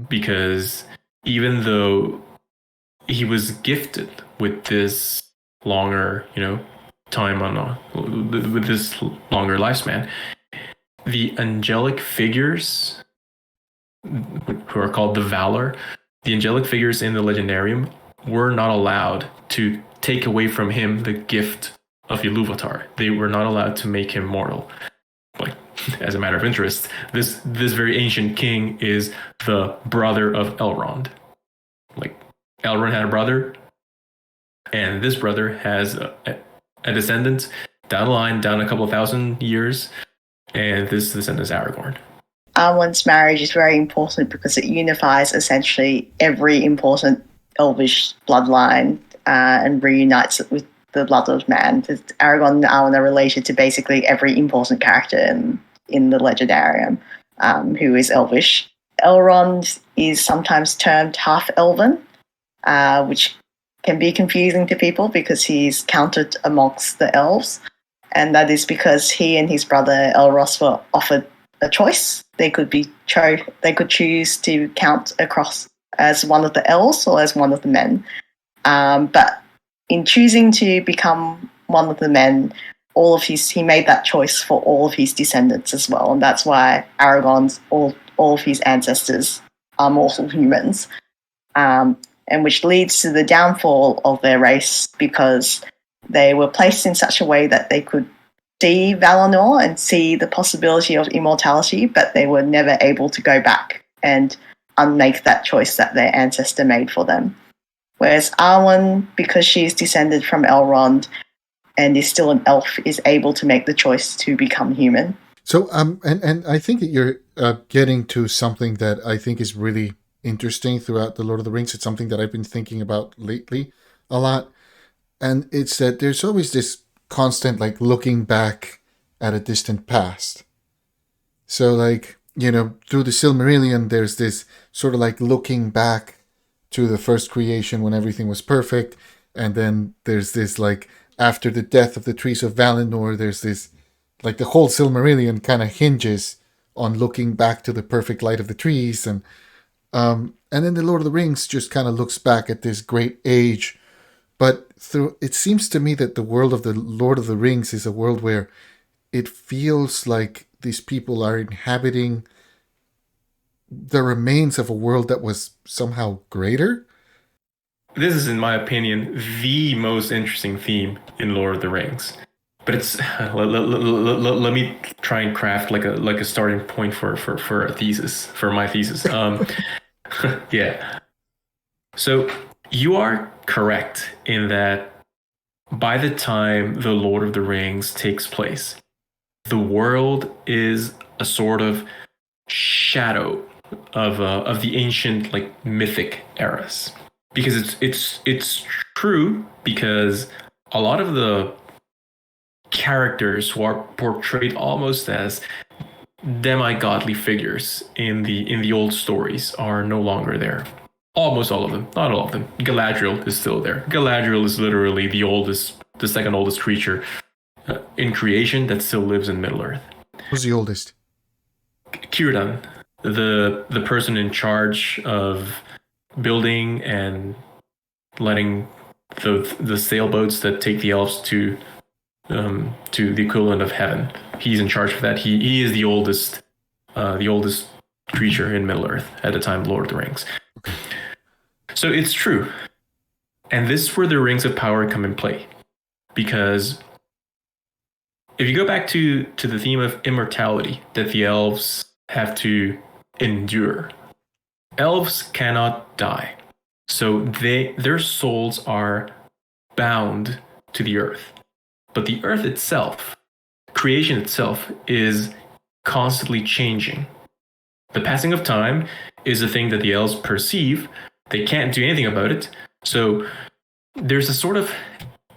because even though he was gifted with this longer, time with this longer lifespan, the angelic figures, who are called the Valar, the angelic figures in the Legendarium were not allowed to take away from him the gift of Ilúvatar. They were not allowed to make him mortal. Like, as a matter of interest, this very ancient king is the brother of Elrond. Like, Elrond had a brother. and this brother has a descendant down the line, down a couple of thousand years, and this descendant is Aragorn. Arwen's marriage is very important because it unifies essentially every important elvish bloodline and reunites it with the blood of man. Aragorn and Arwen are related to basically every important character in the Legendarium who is elvish. Elrond is sometimes termed half-elven, which can be confusing to people because he's counted amongst the elves, and that is because he and his brother Elros were offered a choice. They could choose to count across as one of the elves or as one of the men. But in choosing to become one of the men, he made that choice for all of his descendants as well, and that's why Aragorn's all of his ancestors are mortal humans, and which leads to the downfall of their race because they were placed in such a way that they could see Valinor and see the possibility of immortality, but they were never able to go back and unmake that choice that their ancestor made for them. Whereas Arwen, because she is descended from Elrond and is still an elf, is able to make the choice to become human. So, and I think that you're getting to something that I think is really interesting throughout the Lord of the Rings. It's something that I've been thinking about lately a lot. And it's that there's always this constant, like, looking back at a distant past. So, like, you know, through the Silmarillion, there's this sort of like looking back to the first creation when everything was perfect. And then there's this, like, after the death of the trees of Valinor, there's this, like, the whole Silmarillion kind of hinges on looking back to the perfect light of the trees. And then the Lord of the Rings just kind of looks back at this great age. But it seems to me that the world of the Lord of the Rings is a world where it feels like these people are inhabiting the remains of a world that was somehow greater. This is, in my opinion, the most interesting theme in Lord of the Rings. But it's let me try and craft like a starting point for a thesis, for my thesis. Yeah. So you are correct in that by the time the Lord of the Rings takes place, the world is a sort of shadow of the ancient, like, mythic eras. Because it's true, because a lot of the characters who are portrayed almost as demi-godly figures in the old stories are no longer there. Almost all of them, not all of them. Galadriel is still there. Galadriel is literally the second oldest creature in creation that still lives in Middle-earth. Who's the oldest? Círdan, the person in charge of building and letting the sailboats that take the elves to the equivalent of heaven. He's in charge of that. He is the oldest creature in Middle-earth at the time of Lord of the Rings. So it's true. And this is where the Rings of Power come in play. Because if you go back to the theme of immortality that the elves have to endure, elves cannot die. So their souls are bound to the earth. But the earth itself, creation itself, is constantly changing. The passing of time is a thing that the elves perceive. They can't do anything about it. So there's a sort of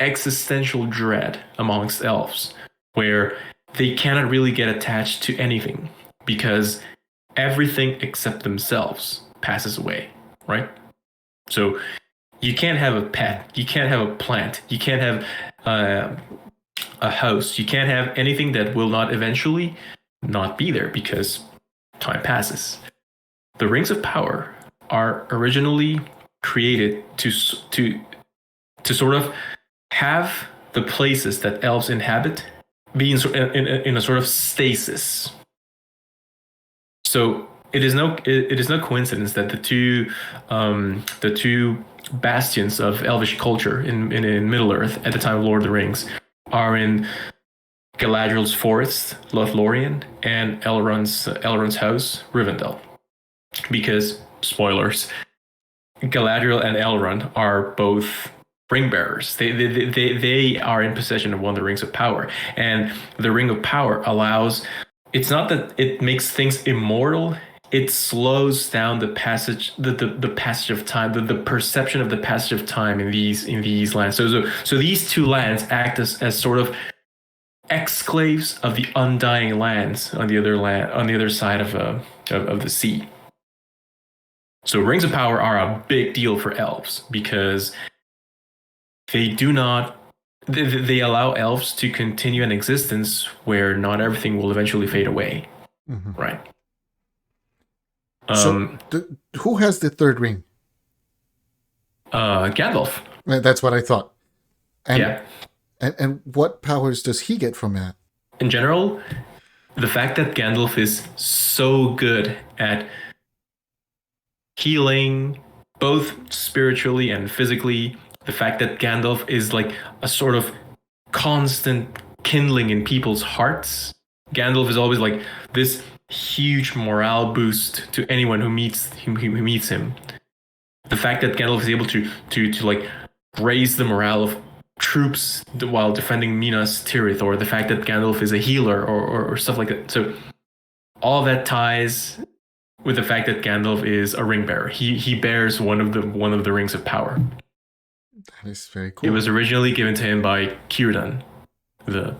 existential dread amongst elves where they cannot really get attached to anything because everything except themselves passes away, right? So you can't have a pet, you can't have a plant, you can't have a house, you can't have anything that will not eventually not be there because time passes. The Rings of Power are originally created to sort of have the places that elves inhabit be in a sort of stasis. So it is no coincidence that the two bastions of elvish culture in Middle-earth at the time of Lord of the Rings are in Galadriel's forest, Lothlorien, and Elrond's house, Rivendell. Because, spoilers, Galadriel and Elrond are both ring bearers. They are in possession of one of the rings of power, and the ring of power allows. It's not that it makes things immortal. It slows down the passage, the passage of time, the perception of the passage of time in these lands. So these two lands act as sort of exclaves of the undying lands on the other side of the sea. So rings of power are a big deal for elves because they do not. They allow elves to continue an existence where not everything will eventually fade away. Mm-hmm. Right. So, who has the third ring? Gandalf. That's what I thought. And, yeah. And what powers does he get from that? In general, the fact that Gandalf is so good at healing, both spiritually and physically, the fact that Gandalf is like a sort of constant kindling in people's hearts. Gandalf is always like this huge morale boost to anyone who meets him. The fact that Gandalf is able to like raise the morale of troops while defending Minas Tirith, or the fact that Gandalf is a healer, or stuff like that. So all that ties with the fact that Gandalf is a ring bearer. He bears one of the rings of power. That is very cool. It was originally given to him by Círdan, the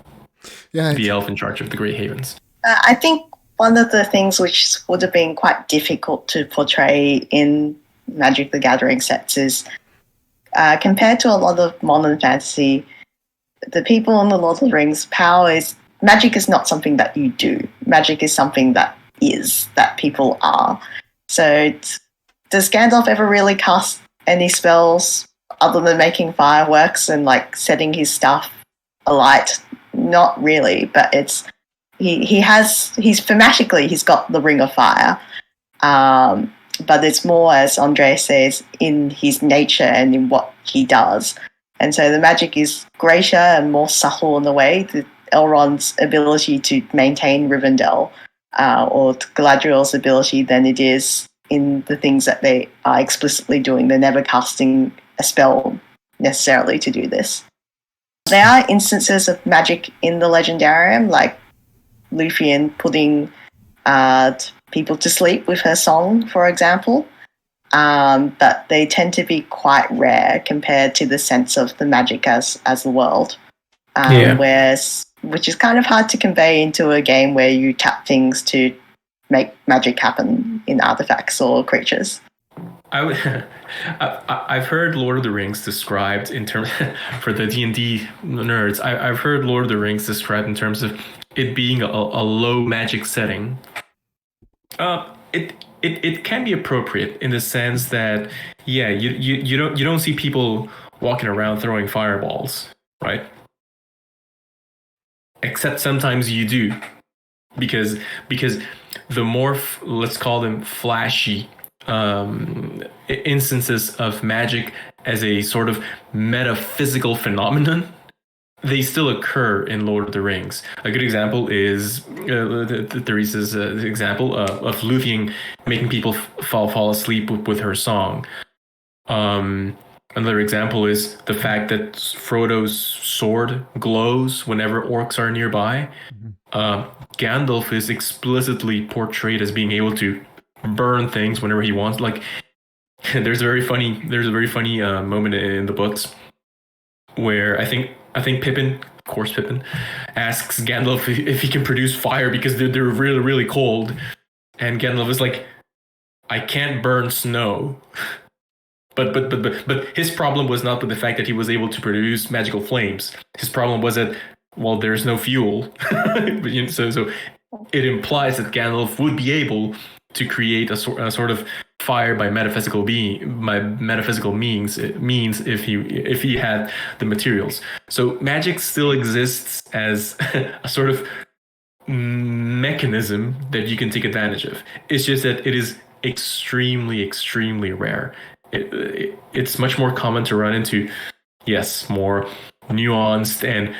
elf in charge of the Great Havens. I think one of the things which would have been quite difficult to portray in Magic the Gathering sets is, compared to a lot of modern fantasy, the people in the Lord of the Rings, magic is not something that you do. Magic is something that people are. So does Gandalf ever really cast any spells other than making fireworks and like setting his stuff alight? Not really, but he's got the Ring of Fire. But it's more, as Andrés says, in his nature and in what he does. And so the magic is greater and more subtle in the way. Elrond's ability to maintain Rivendell, or Galadriel's ability, than it is in the things that they are explicitly doing. They're never casting a spell necessarily to do this. There are instances of magic in the Legendarium, like Lúthien putting people to sleep with her song, for example. But they tend to be quite rare compared to the sense of the magic as the world. Which is kind of hard to convey into a game where you tap things to make magic happen in artifacts or creatures. I've heard Lord of the Rings described in terms for the D&D nerds. I've heard Lord of the Rings described in terms of it being a low magic setting. It can be appropriate in the sense that you don't see people walking around throwing fireballs, right? Except sometimes you do, because the more let's call them flashy instances of magic as a sort of metaphysical phenomenon, they still occur in Lord of the Rings. A good example is Theresa's example of Lúthien making people fall asleep with her song. Another example is the fact that Frodo's sword glows whenever orcs are nearby. Gandalf is explicitly portrayed as being able to burn things whenever he wants. Like, there's a very funny moment in the books where I think Pippin, of course Pippin, asks Gandalf if he can produce fire because they're really, really cold. And Gandalf is like, I can't burn snow. But his problem was not with the fact that he was able to produce magical flames. His problem was that, well, there's no fuel. So it implies that Gandalf would be able to create a sort of fire by metaphysical means if he had the materials. So magic still exists as a sort of mechanism that you can take advantage of. It's just that it is extremely, extremely rare. It's much more common to run into, more nuanced and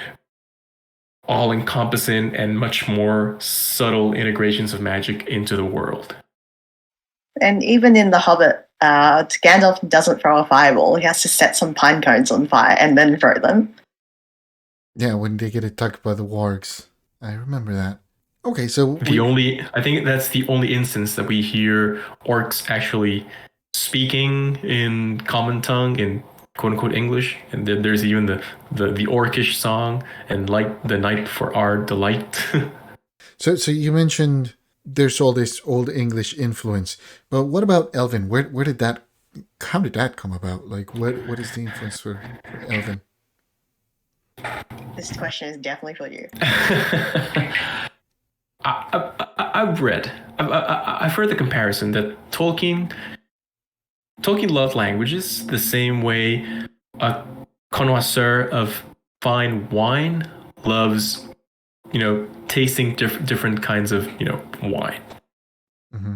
all-encompassing and much more subtle integrations of magic into the world. And even in The Hobbit, Gandalf doesn't throw a fireball. He has to set some pine cones on fire and then throw them. Yeah, when they get attacked by the wargs. I remember that. Okay, so I think that's the only instance that we hear orcs actually speaking in common tongue in quote unquote English, and then there's even the orcish song and like the night for our delight. So you mentioned there's all this old English influence, but what about Elven? Where did that? How did that come about? Like, what is the influence for Elven? This question is definitely for you. I've heard the comparison that Tolkien loved languages the same way a connoisseur of fine wine loves, tasting different kinds of, wine. Mm-hmm.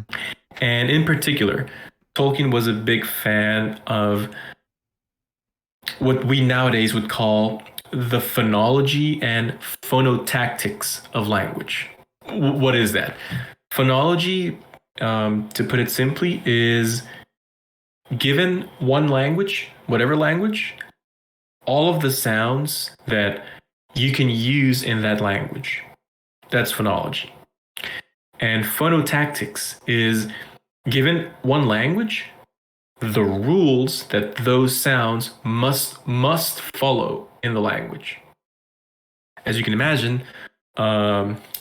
And in particular, Tolkien was a big fan of what we nowadays would call the phonology and phonotactics of language. What is that? Phonology, to put it simply, is given one language, whatever language, all of the sounds that you can use in that language. That's phonology. And phonotactics is given one language, the rules that those sounds must follow in the language. As you can imagine,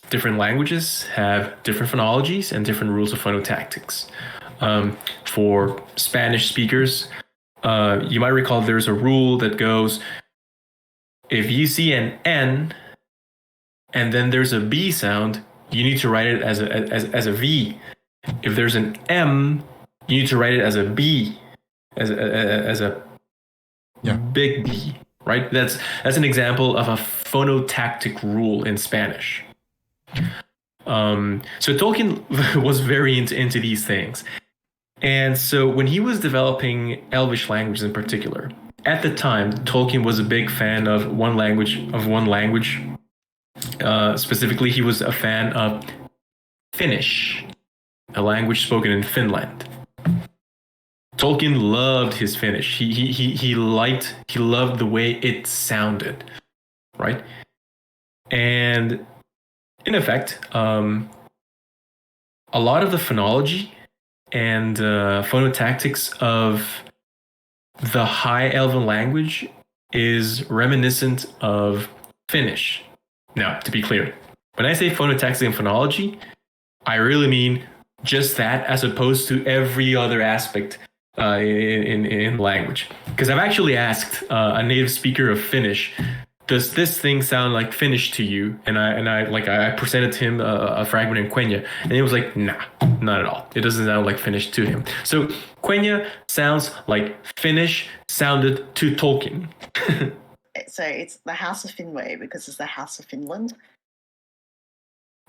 different languages have different phonologies and different rules of phonotactics. For Spanish speakers, you might recall there's a rule that goes, if you see an N and then there's a B sound, you need to write it as a V. If there's an M, you need to write it as a B, as a big B, right? That's an example of a phonotactic rule in Spanish. So Tolkien was very into these things. And so when he was developing Elvish languages in particular, at the time, Tolkien was a big fan of one language. Specifically, he was a fan of Finnish, a language spoken in Finland. Tolkien loved his Finnish. He loved the way it sounded, right? And in effect, a lot of the phonology and phonotactics of the High Elven language is reminiscent of Finnish. Now, to be clear, when I say phonotactics and phonology, I really mean just that, as opposed to every other aspect in language. Because I've actually asked a native speaker of Finnish, does this thing sound like Finnish to you? And I presented to him a fragment in Quenya, and he was like, nah, not at all. It doesn't sound like Finnish to him. So Quenya sounds like Finnish sounded to Tolkien. So it's the House of Finwë because it's the House of Finland.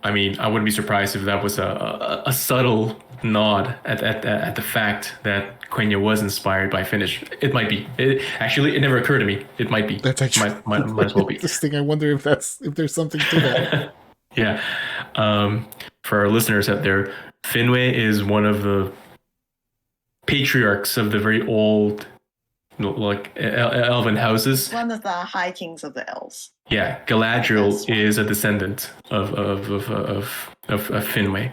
I mean, I wouldn't be surprised if that was a subtle nod at the fact that Quenya was inspired by Finnish. It might be. It never occurred to me. It might be. That's actually might as well be. Interesting. I wonder if there's something to that. Yeah. For our listeners out there, Finwë is one of the patriarchs of the very old, elven houses. One of the high kings of the elves. Yeah, Galadriel is a descendant of Finwë.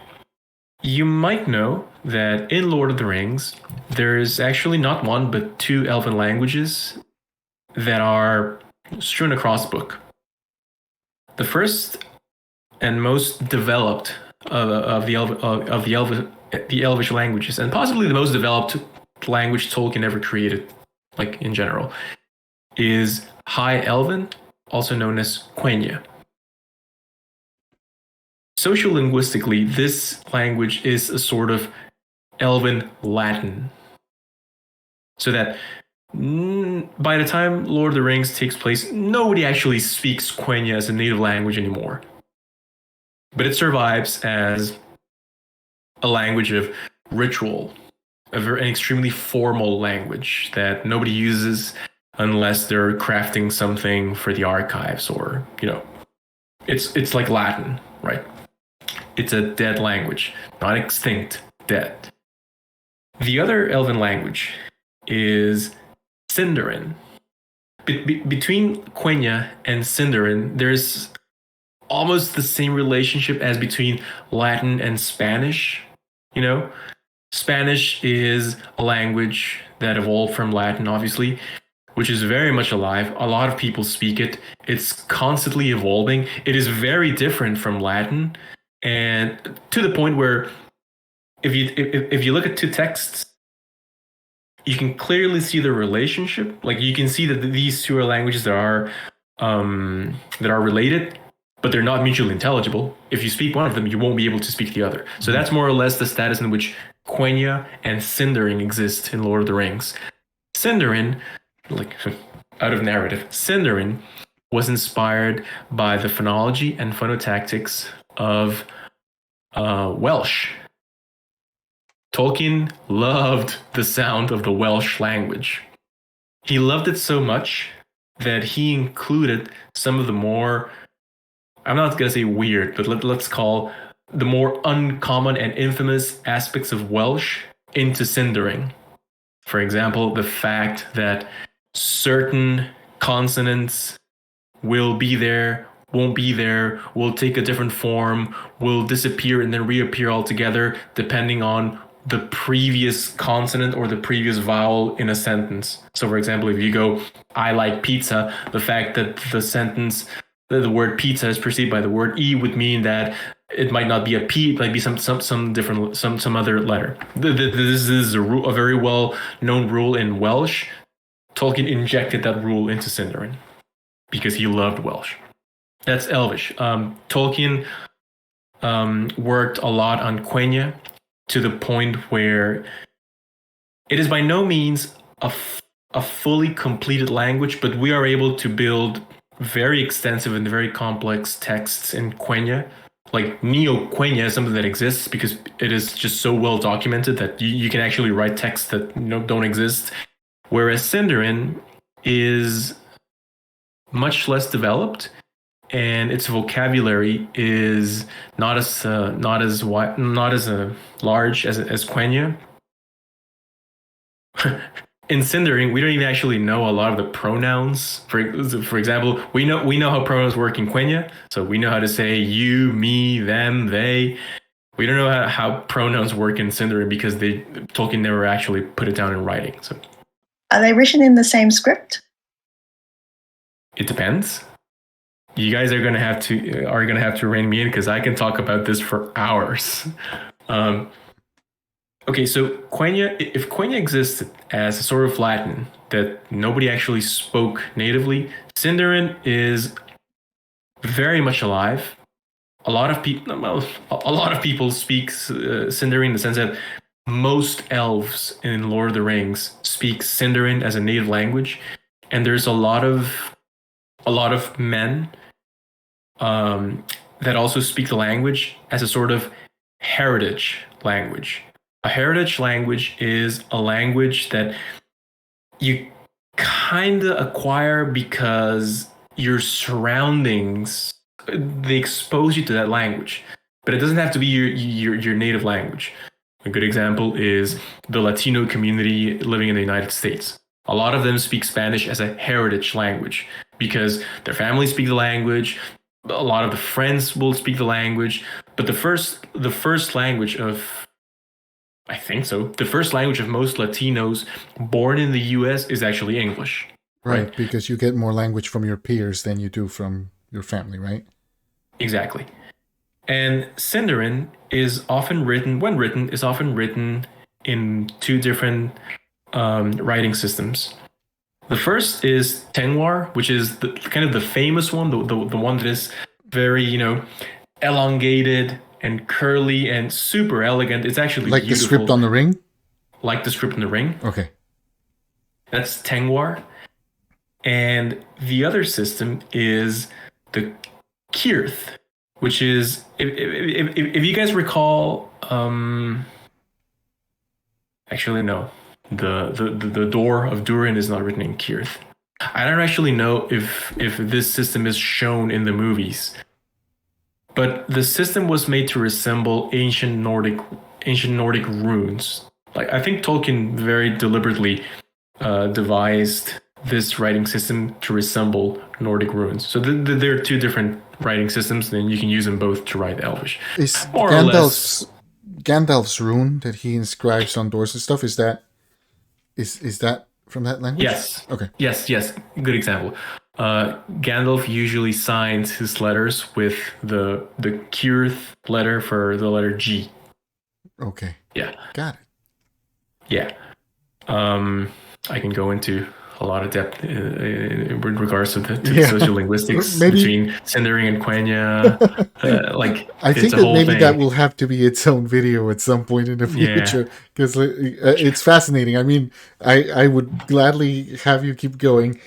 You might know that in Lord of the Rings, there is actually not one but two elven languages that are strewn across the book. The first and most developed of the Elvish languages, and possibly the most developed language Tolkien ever created, like in general, is High Elven, also known as Quenya. Sociolinguistically, this language is a sort of Elven Latin. So that by the time Lord of the Rings takes place, nobody actually speaks Quenya as a native language anymore. But it survives as a language of ritual, an extremely formal language that nobody uses unless they're crafting something for the archives, or, it's like Latin, right? It's a dead language, not extinct, dead. The other Elven language is Sindarin. Between Quenya and Sindarin, there's almost the same relationship as between Latin and Spanish. You know, Spanish is a language that evolved from Latin, obviously, which is very much alive. A lot of people speak it. It's constantly evolving. It is very different from Latin, and to the point where if you look at two texts, you can clearly see the relationship. Like, you can see that these two are languages that are related, but they're not mutually intelligible. If you speak one of them, you won't be able to speak the other. So that's more or less the status in which Quenya and Sindarin exist in Lord of the Rings. Sindarin, like out of narrative, Sindarin was inspired by the phonology and phonotactics of Welsh. Tolkien loved the sound of the Welsh language. He loved it so much that he included some of the more, I'm not going to say weird, but let's call the more uncommon and infamous aspects of Welsh into Sindarin. For example, the fact that certain consonants will be there, won't be there, will take a different form, will disappear and then reappear altogether depending on the previous consonant or the previous vowel in a sentence. So for example, if you go, I like pizza, the fact that the sentence, the word pizza is preceded by the word E would mean that it might not be a P, it might be some different, some other letter. This is a very well known rule in Welsh. Tolkien injected that rule into Sindarin because he loved Welsh. That's Elvish. Tolkien worked a lot on Quenya to the point where it is by no means a fully completed language, but we are able to build very extensive and very complex texts in Quenya. Like Neo-Quenya is something that exists because it is just so well documented that you can actually write texts that don't exist. Whereas Sindarin is much less developed, and its vocabulary is not as large as Quenya. In Sindarin, we don't even actually know a lot of the pronouns. For example, we know how pronouns work in Quenya, so we know how to say you, me, them, they. We don't know how pronouns work in Sindarin because Tolkien never actually put it down in writing. So, are they written in the same script? It depends. You guys are gonna have to rein me in because I can talk about this for hours. Okay, so Quenya, if Quenya existed as a sort of Latin that nobody actually spoke natively, Sindarin is very much alive. A lot of people speak Sindarin in the sense that most elves in Lord of the Rings speak Sindarin as a native language, and there's a lot of men that also speak the language as a sort of heritage language. A heritage language is a language that you kind of acquire because your surroundings, they expose you to that language, but it doesn't have to be your native language. A good example is the Latino community living in the United States. A lot of them speak Spanish as a heritage language because their families speak the language. A lot of the friends will speak the language, but the first language of, I think so, the first language of most Latinos born in the US is actually English. Right, because you get more language from your peers than you do from your family, right? Exactly. And Sindarin is often written in two different writing systems. The first is Tengwar, which is kind of the famous one, the one that is very, elongated and curly and super elegant. It's actually like beautiful. The script on the ring? Like the script on the ring. Okay. That's Tengwar. And the other system is the Kirth, which is, if you guys recall, actually no, the door of Durin is not written in Kirth. I don't actually know if this system is shown in the movies, but the system was made to resemble ancient Nordic runes, Like, I think Tolkien very deliberately devised this writing system to resemble Nordic runes. So there are two different writing systems, and you can use them both to write Elvish. Is More or less. Gandalf's rune that he inscribes on doors and stuff, is that from that language? Yes. Okay. Yes. Good example. Gandalf usually signs his letters with the Kirith letter for the letter G. Okay. Yeah. Got it. Yeah. I can go into a lot of depth in regards to the sociolinguistics between Sindarin and Quenya. I think that maybe that will have to be its own video at some point in the future, because it's fascinating. I mean, I would gladly have you keep going.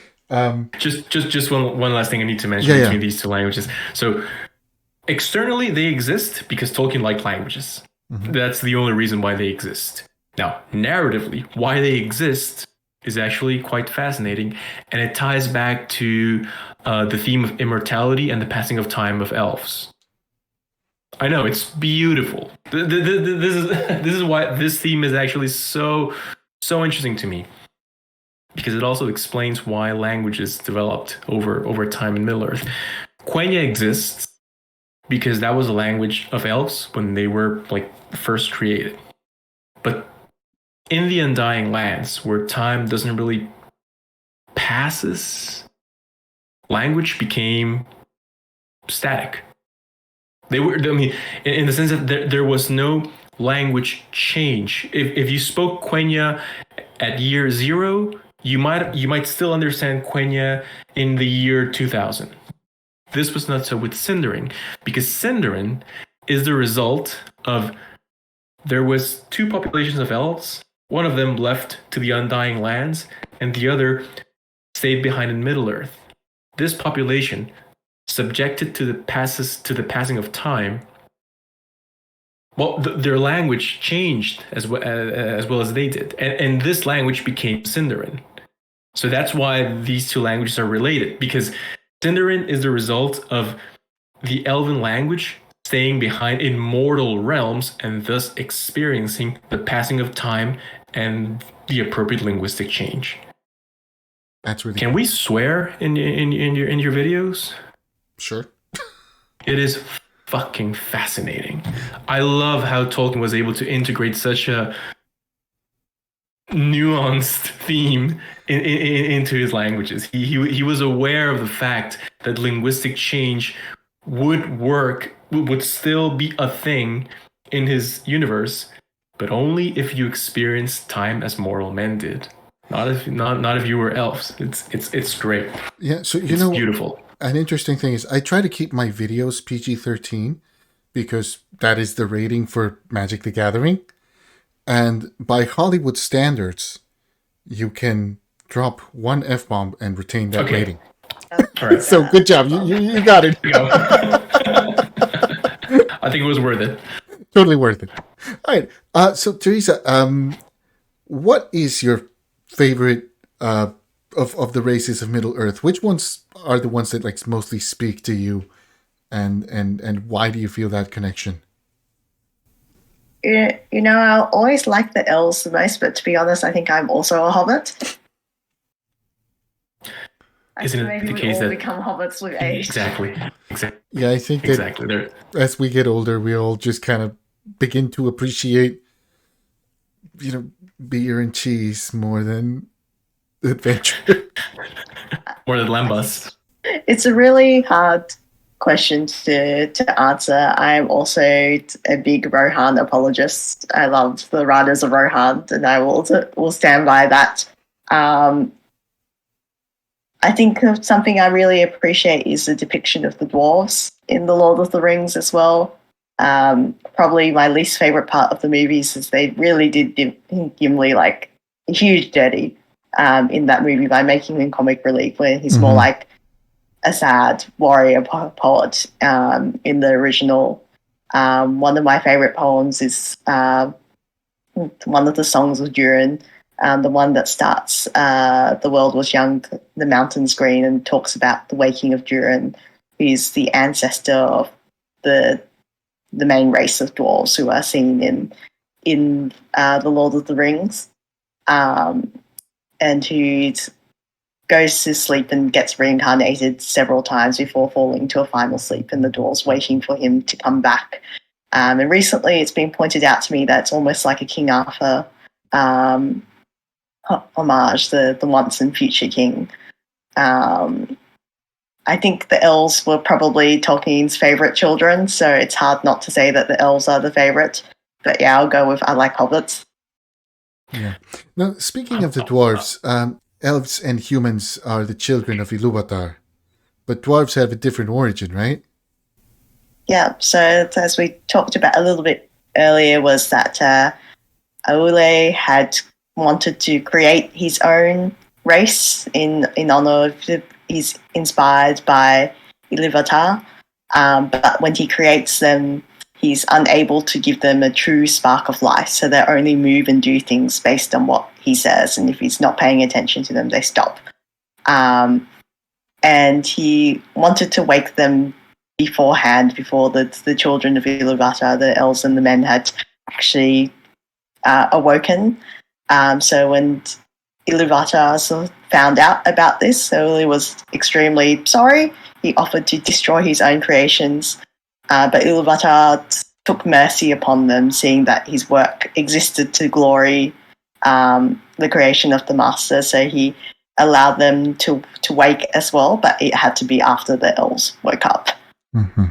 Just one last thing I need to mention between these two languages. So externally, they exist because Tolkien liked languages. Mm-hmm. That's the only reason why they exist. Now, narratively, why they exist is actually quite fascinating, and it ties back to the theme of immortality and the passing of time of elves. I know, it's beautiful. This is why this theme is actually so interesting to me, because it also explains why languages developed over time in Middle-earth. Quenya exists because that was a language of elves when they were first created. But in the Undying Lands, where time doesn't really passes, language became static. In the sense that there was no language change. If you spoke Quenya at year 0, you might still understand Quenya in the year 2000. This was not so with Sindarin, because Sindarin is the result of there was 2 populations of elves. One of them left to the Undying Lands, and the other stayed behind in Middle-earth. This population, subjected to the passing of time, their language changed as well as they did, and this language became Sindarin. So that's why these two languages are related, because Sindarin is the result of the Elven language staying behind in mortal realms and thus experiencing the passing of time and the appropriate linguistic change. That's really Can cool. we swear in your videos? Sure. It is fucking fascinating. I love how Tolkien was able to integrate such a nuanced theme into his languages. He was aware of the fact that linguistic change would still be a thing in his universe, but only if you experience time as mortal men did. Not if you were elves. It's great. Yeah, so it's beautiful. An interesting thing is I try to keep my videos PG-13 because that is the rating for Magic the Gathering. And by Hollywood standards, you can drop one F-bomb and retain that rating. Right. So good job. You got it. I think it was worth it. Totally worth it. All right. So Theresa, what is your favorite of the races of Middle-earth? Which ones are the ones that mostly speak to you, and why do you feel that connection? I always like the elves the most, but to be honest, I think I'm also a hobbit. Isn't it the case that become hobbits with age? Exactly. Yeah, I think that as we get older, we all just kind of begin to appreciate, beer and cheese more than adventure. More than Lambus. It's a really hard question to answer. I'm also a big Rohan apologist. I love the writers of Rohan, and I will stand by that. I think something I really appreciate is the depiction of the dwarves in The Lord of the Rings as well. Probably my least favorite part of the movies is they really did give Gimli a huge dirty in that movie by making him comic relief, where he's more like a sad warrior poet in the original. One of my favorite poems is one of the songs of Durin. The one that starts, the world was young, the mountains green, and talks about the waking of Durin, who's the ancestor of the main race of dwarves who are seen in in the Lord of the Rings, and who goes to sleep and gets reincarnated several times before falling to a final sleep, and the dwarves waiting for him to come back. And recently it's been pointed out to me that it's almost like a King Arthur homage, the once and future king. I think the elves were probably Tolkien's favourite children, so it's hard not to say that the elves are the favourite. But yeah, I'll go with I like hobbits. Yeah. Now, speaking of the dwarves, elves and humans are the children of Ilúvatar, but dwarves have a different origin, right? Yeah, so as we talked about a little bit earlier, was that Aule had wanted to create his own race in honor of, he's inspired by Ilúvatar, but when he creates them, he's unable to give them a true spark of life, so they only move and do things based on what he says, and if he's not paying attention to them, they stop. And he wanted to wake them beforehand, before the children of Ilúvatar, the elves and the men, had actually awoken. So when Ilúvatar found out about this, so he was extremely sorry. He offered to destroy his own creations, but Ilúvatar took mercy upon them, seeing that his work existed to glory the creation of the master. So he allowed them to wake as well, but it had to be after the elves woke up. Mm-hmm.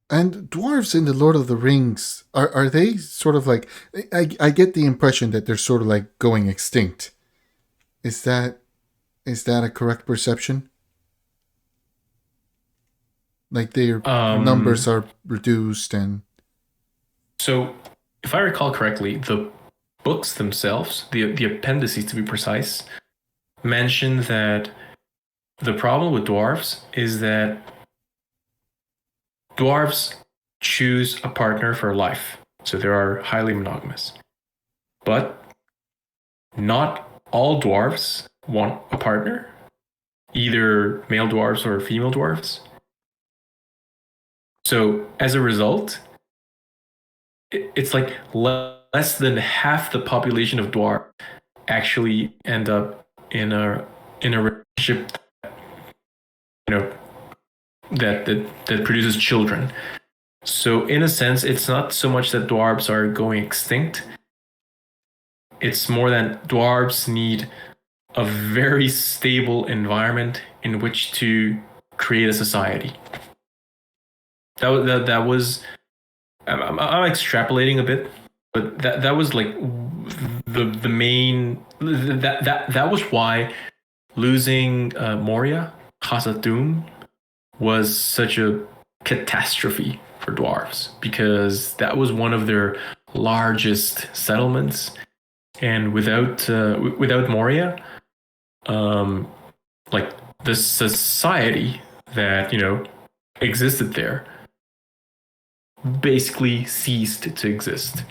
And dwarves in the Lord of the Rings, are they sort of like, I get the impression that they're sort of like going extinct. Is that a correct perception? Like their numbers are reduced and... So, if I recall correctly, the books themselves, the appendices to be precise, mention that the problem with dwarves is that dwarves choose a partner for life, so they are highly monogamous. But not all dwarves want a partner, either male dwarves or female dwarves. So as a result, it's like less than half the population of dwarves actually end up in a relationship, that produces children. So in a sense, it's not so much that dwarves are going extinct. It's more that dwarves need a very stable environment in which to create a society. That was I'm extrapolating a bit, but that was like the main that was why losing Moria, Khazad-dûm, was such a catastrophe for dwarves, because that was one of their largest settlements, and without Moria, like the society that existed there basically ceased to exist.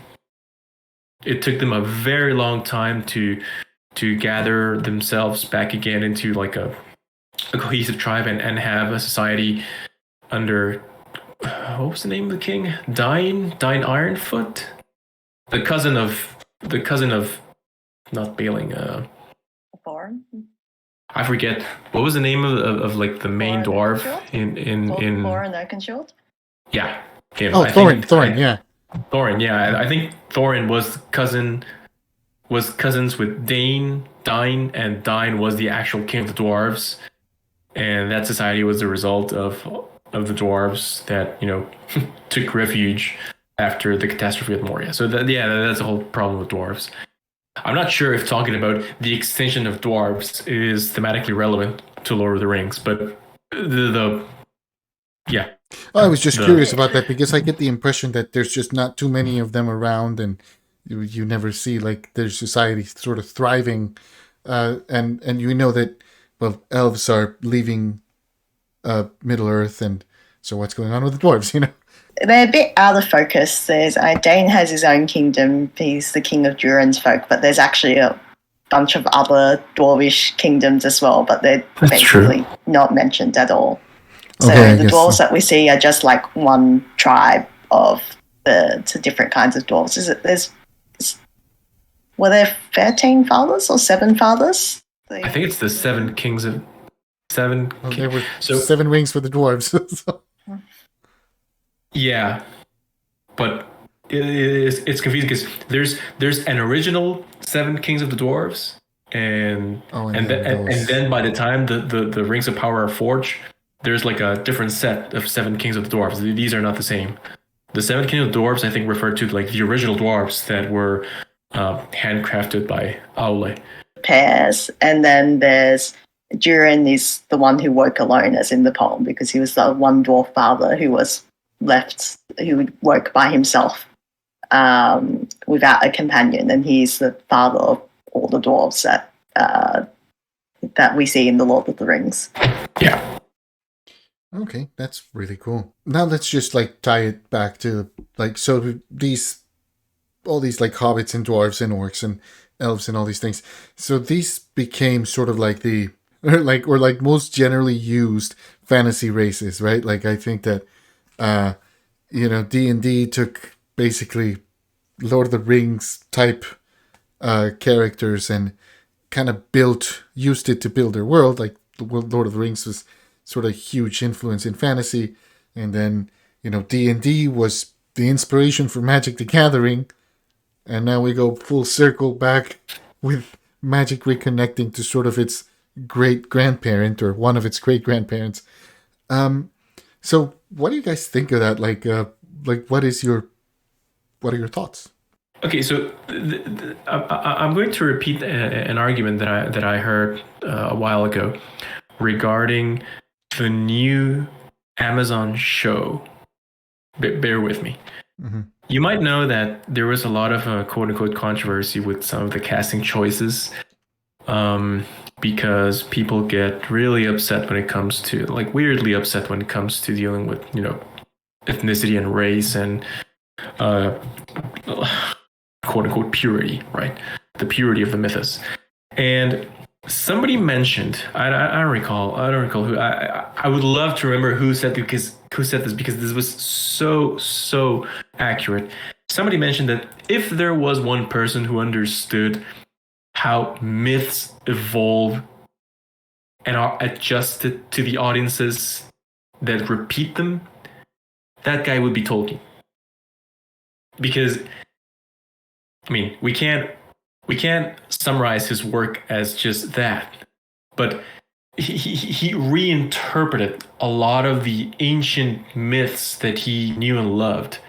It took them a very long time to gather themselves back again into like a cohesive tribe and have a society under what was the name of the king? Dine Ironfoot, the cousin of not Baling. Thorin. I forget what was the name of like the main dwarf in Thorin Oakenshield. Yeah, him. Oh, Thorin, yeah. Thorin, yeah. I think Thorin was cousins with Dine, and Dine was the actual king of the dwarves, and that society was the result of the dwarves that took refuge after the catastrophe of Moria. So that's the whole problem with dwarves. I'm not sure if talking about the extinction of dwarves is thematically relevant to Lord of the Rings, but yeah. I was just curious about that, because I get the impression that there's just not too many of them around, and you never see like their society sort of thriving, and that elves are leaving Middle Earth, and so what's going on with the dwarves? They're a bit out of focus. Dane has his own kingdom. He's the king of Durin's folk, but there's actually a bunch of other dwarvish kingdoms as well, but they're basically not mentioned at all. So the dwarves that we see are just like one tribe of to different kinds of dwarves. Were there 13 fathers or 7 fathers? I think it's the 7 kings of 7. Well, there were 7 rings for the dwarves. So. Yeah, but it's confusing because there's an original 7 kings of the dwarves, and then by the time the rings of power are forged, there's like a different set of 7 kings of the dwarves. These are not the same. The 7 kings of the dwarves, I think, refer to like the original dwarves that were handcrafted by Aule. Pairs, and then there's Durin is the one who woke alone, as in the poem, because he was the one dwarf father who was left, who woke by himself without a companion, and he's the father of all the dwarves that we see in the Lord of the Rings. Yeah. Okay, that's really cool. Now let's just like tie it back to like, so all these like hobbits and dwarves and orcs and elves and all these things. So these became sort of like the or most generally used fantasy races, right? Like I think that D&D took basically Lord of the Rings type characters and kind of used it to build their world. Like the Lord of the Rings was sort of huge influence in fantasy, and then D&D was the inspiration for Magic the Gathering, and now we go full circle back with Magic reconnecting to sort of its great grandparent or one of its great grandparents. So what do you guys think of that? Like what are your thoughts? Okay, so I'm going to repeat an argument that I heard a while ago regarding the new Amazon show. Bear with me. Mm-hmm. You might know that there was a lot of quote-unquote controversy with some of the casting choices because people get really upset when it comes to, like, weirdly upset when it comes to dealing with, ethnicity and race and quote-unquote purity, right? The purity of the mythos. And somebody mentioned, I don't recall who. I would love to remember who said this because this was so accurate. Somebody mentioned that if there was one person who understood how myths evolve and are adjusted to the audiences that repeat them, that guy would be Tolkien. Because I mean, we can't summarize his work as just that, but he reinterpreted a lot of the ancient myths that he knew and loved,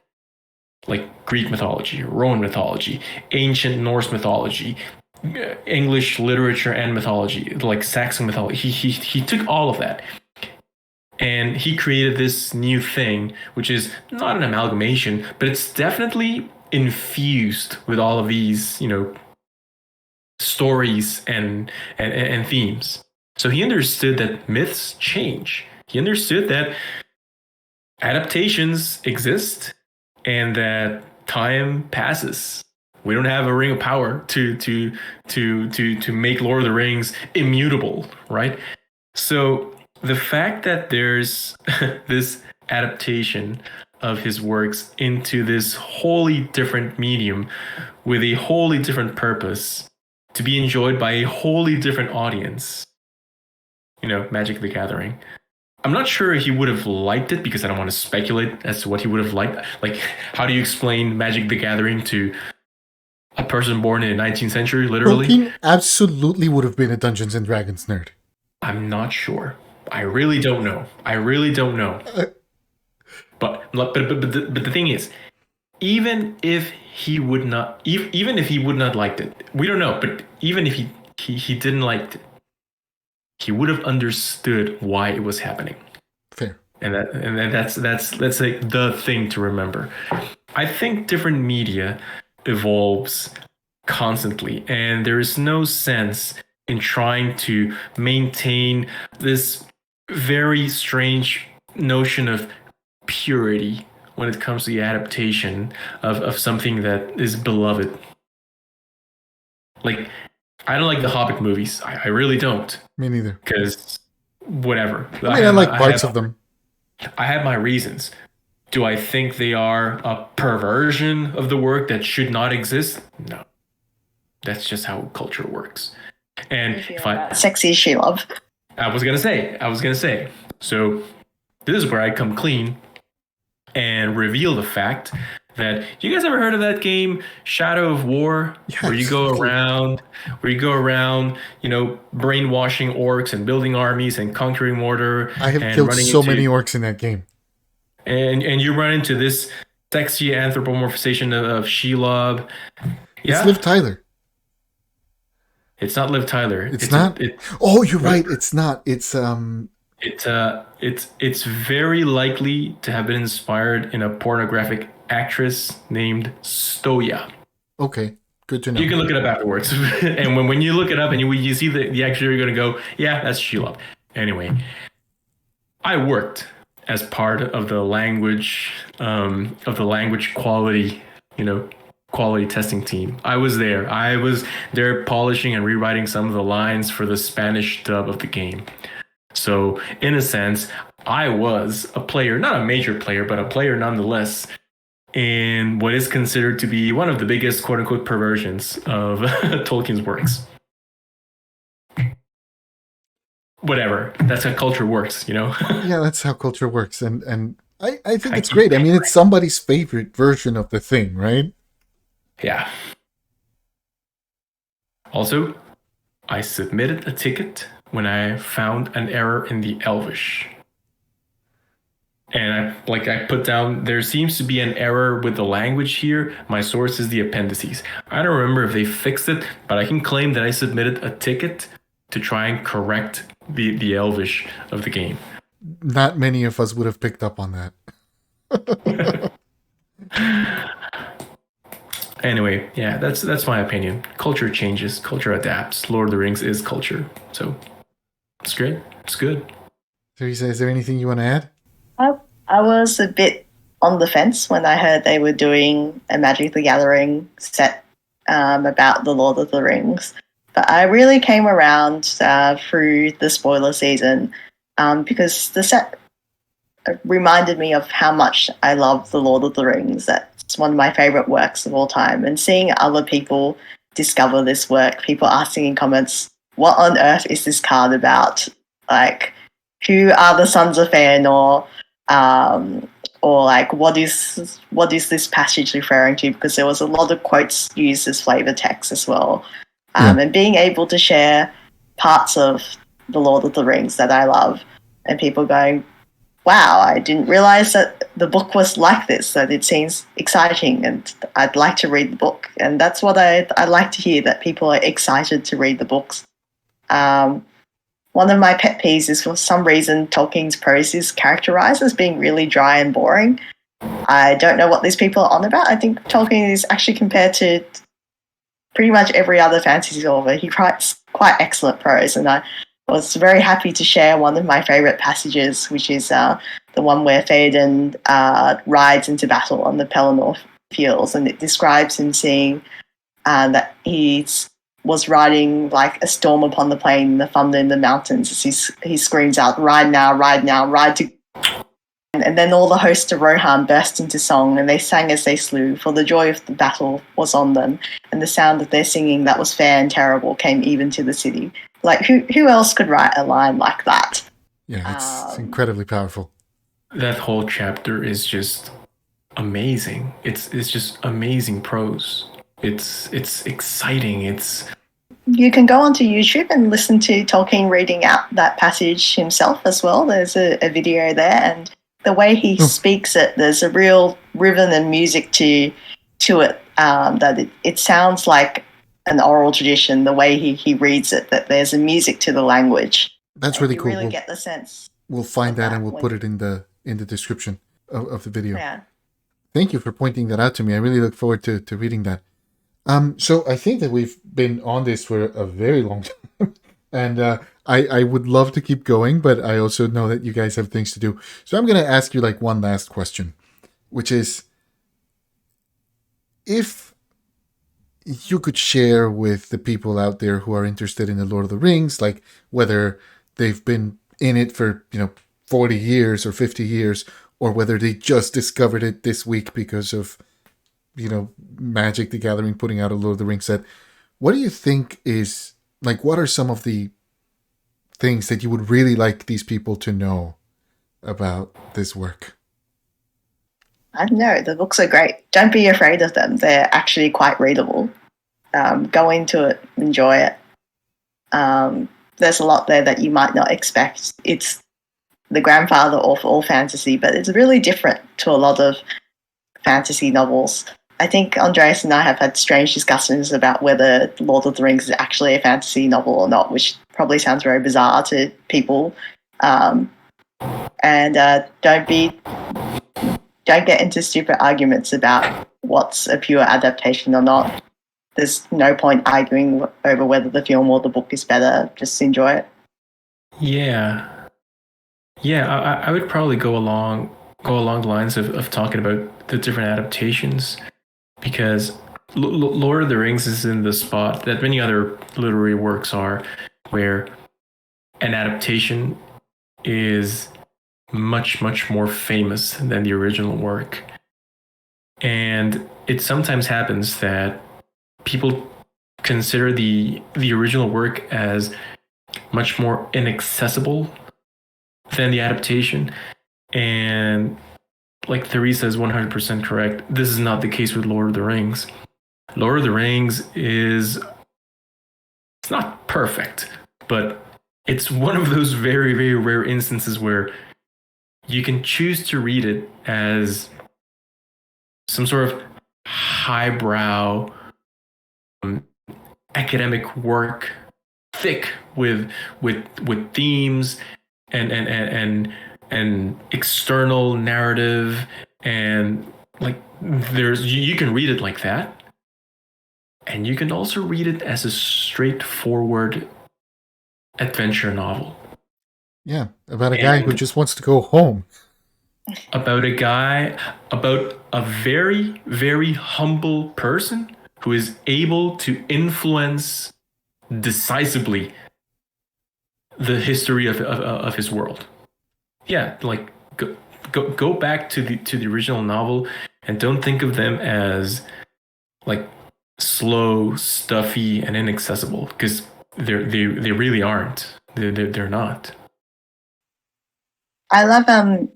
like Greek mythology, Roman mythology, ancient Norse mythology, English literature and mythology, like Saxon mythology. He took all of that and he created this new thing, which is not an amalgamation, but it's definitely infused with all of these, stories and themes. So he understood that myths change. He understood that adaptations exist and that time passes. We don't have a ring of power to make Lord of the Rings immutable, right? So the fact that there's this adaptation of his works into this wholly different medium with a wholly different purpose to be enjoyed by a wholly different audience, Magic the Gathering. I'm not sure he would have liked it because I don't want to speculate as to what he would have liked. Like, how do you explain Magic the Gathering to a person born in the 19th century, literally? Tolkien absolutely would have been a Dungeons and Dragons nerd. I'm not sure. I really don't know. But the thing is, even if he would not liked it, we don't know. But even if he didn't like it, he would have understood why it was happening. Fair. And that's like the thing to remember. I think different media evolves constantly, and there is no sense in trying to maintain this very strange notion of purity when it comes to the adaptation of something that is beloved. Like, I don't like the Hobbit movies. I really don't. Me neither. Because whatever. I like parts of them. I have my reasons. Do I think they are a perversion of the work that should not exist? No. That's just how culture works. And if sexy Sheila. I was gonna say. So this is where I come clean and reveal the fact that you guys ever heard of that game Shadow of War, yes. where you go around, brainwashing orcs and building armies and conquering mortar. I have killed so many orcs in that game. And you run into this sexy anthropomorphization of Shelob. Yeah. It's Liv Tyler. It's not Liv Tyler. It's not. You're right. It's not. It's It's very likely to have been inspired in a pornographic actress named Stoya. Okay, good to know. You can look it up afterwards, and when you look it up and you see the actress, you're gonna go, yeah, that's Shelob. Anyway, I worked as part of the language quality, quality testing team. I was there polishing and rewriting some of the lines for the Spanish dub of the game. So in a sense, I was a player, not a major player, but a player nonetheless, in what is considered to be one of the biggest quote unquote perversions of Tolkien's works. Whatever. That's how culture works, Yeah, that's how culture works. And I think it's great. I mean, it's somebody's favorite version of the thing, right? Yeah. Also, I submitted a ticket when I found an error in the Elvish. And I put down, there seems to be an error with the language here. My source is the appendices. I don't remember if they fixed it, but I can claim that I submitted a ticket to try and correct the Elvish of the game. Not many of us would have picked up on that. Anyway, yeah, that's my opinion. Culture changes, culture adapts. Lord of the Rings is culture. So it's great. It's good. Theresa, is there anything you want to add? I was a bit on the fence when I heard they were doing a Magic the Gathering set about the Lord of the Rings. But I really came around through the spoiler season because the set reminded me of how much I love the Lord of the Rings. That's one of my favorite works of all time. And seeing other people discover this work, people asking in comments, what on earth is this card about? Like, who are the Sons of Fëanor? Or like, what is this passage referring to? Because there was a lot of quotes used as flavor text as well. And being able to share parts of the Lord of the Rings that I love, and people going, wow, I didn't realize that the book was like this, that it seems exciting and I'd like to read the book. And that's what I like to hear, that people are excited to read the books. One of my pet peeves is, for some reason, Tolkien's prose is characterized as being really dry and boring. I don't know what these people are on about. I think Tolkien is actually, compared to pretty much every other fantasy author, he writes quite excellent prose, and I was very happy to share one of my favourite passages, which is the one where Theoden rides into battle on the Pelennor fields, and it describes him seeing that he was riding like a storm upon the plain, the thunder in the mountains, as he screams out, ride now, ride to... And then all the host of Rohan burst into song, and they sang as they slew, for the joy of the battle was on them, and the sound of their singing that was fair and terrible came even to the city. Like, who else could write a line like that? Yeah, it's incredibly powerful. That whole chapter is just amazing. It's just amazing prose. It's exciting. You can go onto YouTube and listen to Tolkien reading out that passage himself as well. There's a video there, and the way he speaks it, there's a real rhythm and music to it, that it sounds like an oral tradition, the way he reads it, that there's a music to the language. That's really cool. Really get the sense. We'll find that and we'll put it in the description of the video. Yeah. Thank you for pointing that out to me. I really look forward to reading that. So I think that we've been on this for a very long time, and I would love to keep going, but I also know that you guys have things to do. So I'm going to ask you like one last question, which is, if you could share with the people out there who are interested in the Lord of the Rings, like whether they've been in it for 40 years or 50 years, or whether they just discovered it this week because of, Magic the Gathering putting out a Lord of the Rings set. What do you think is, what are some of the things that you would really like these people to know about this work? I don't know. The books are great. Don't be afraid of them. They're actually quite readable. Go into it, enjoy it. There's a lot there that you might not expect. It's the grandfather of all fantasy, but it's really different to a lot of fantasy novels. I think Andres and I have had strange discussions about whether Lord of the Rings is actually a fantasy novel or not, which probably sounds very bizarre to people. And don't get into stupid arguments about what's a pure adaptation or not. There's no point arguing over whether the film or the book is better. Just enjoy it. Yeah, I would probably go along the lines of talking about the different adaptations, because Lord of the Rings is in the spot that many other literary works are, where an adaptation is much, much more famous than the original work. And it sometimes happens that people consider the original work as much more inaccessible than the adaptation. And like Theresa is 100% correct. This is not the case with Lord of the Rings. Lord of the Rings it's not perfect, but it's one of those very, very rare instances where you can choose to read it as some sort of highbrow academic work, thick with themes and external narrative, and you can read it like that, and you can also read it as a straightforward adventure novel. Yeah, about a guy who just wants to go home. About a very, very humble person who is able to influence decisively the history of his world. Yeah, go back to the original novel and don't think of them as slow, stuffy, and inaccessible, because they really aren't. They're not. I love